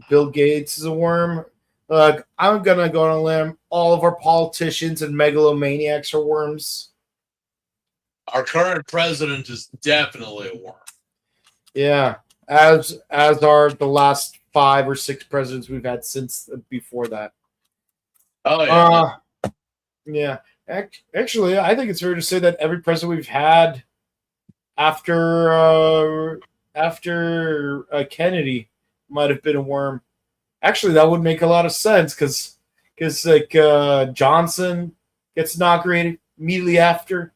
Bill Gates is a worm. Look, I'm gonna go on a limb. All of our politicians and megalomaniacs are worms. Our current president is definitely a worm. Yeah, as are the last 5 or 6 presidents we've had since before that. Oh yeah. Yeah. Actually, I think it's fair to say that every president we've had after Kennedy might have been a worm. Actually, that would make a lot of sense because like Johnson gets inaugurated immediately after.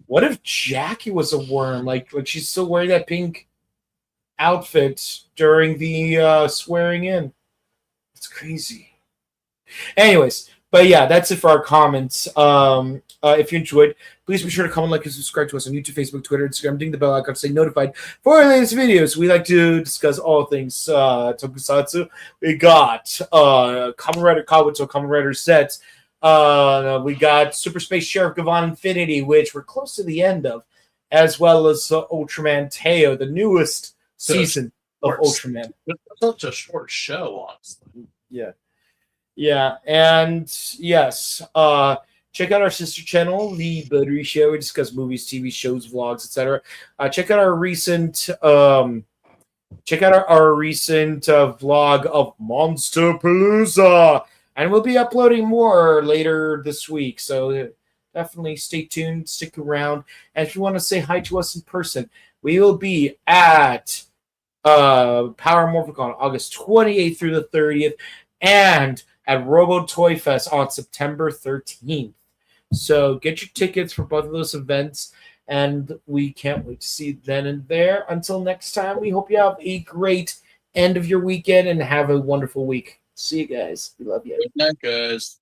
What if Jackie was a worm? Like she's still wearing that pink outfit during the swearing in. It's crazy. Anyways, but yeah, that's it for our comments. If you enjoyed, please be sure to comment, like, and subscribe to us on YouTube, Facebook, Twitter, Instagram. Ding the bell icon to stay notified for our latest videos. We like to discuss all things tokusatsu. We got Kamen Rider Kabuto, Kamen Rider sets. We got Super Space Sheriff Gavan Infinity, which we're close to the end of, as well as Ultraman Teo, the newest season of Ultraman. It's such a short show, honestly. Yeah, and yes, check out our sister channel, The Buttery Show. We discuss movies, TV shows, vlogs, etc. Check out our recent vlog of Monster Palooza, and we'll be uploading more later this week. So definitely stay tuned, stick around, and if you want to say hi to us in person, we will be at Power Morphin on August 28th through the 30th, and at Robo Toy Fest on September 13th. So get your tickets for both of those events, and we can't wait to see you then and there. Until next time, we hope you have a great end of your weekend and have a wonderful week. See you guys. We love you. Good night, guys.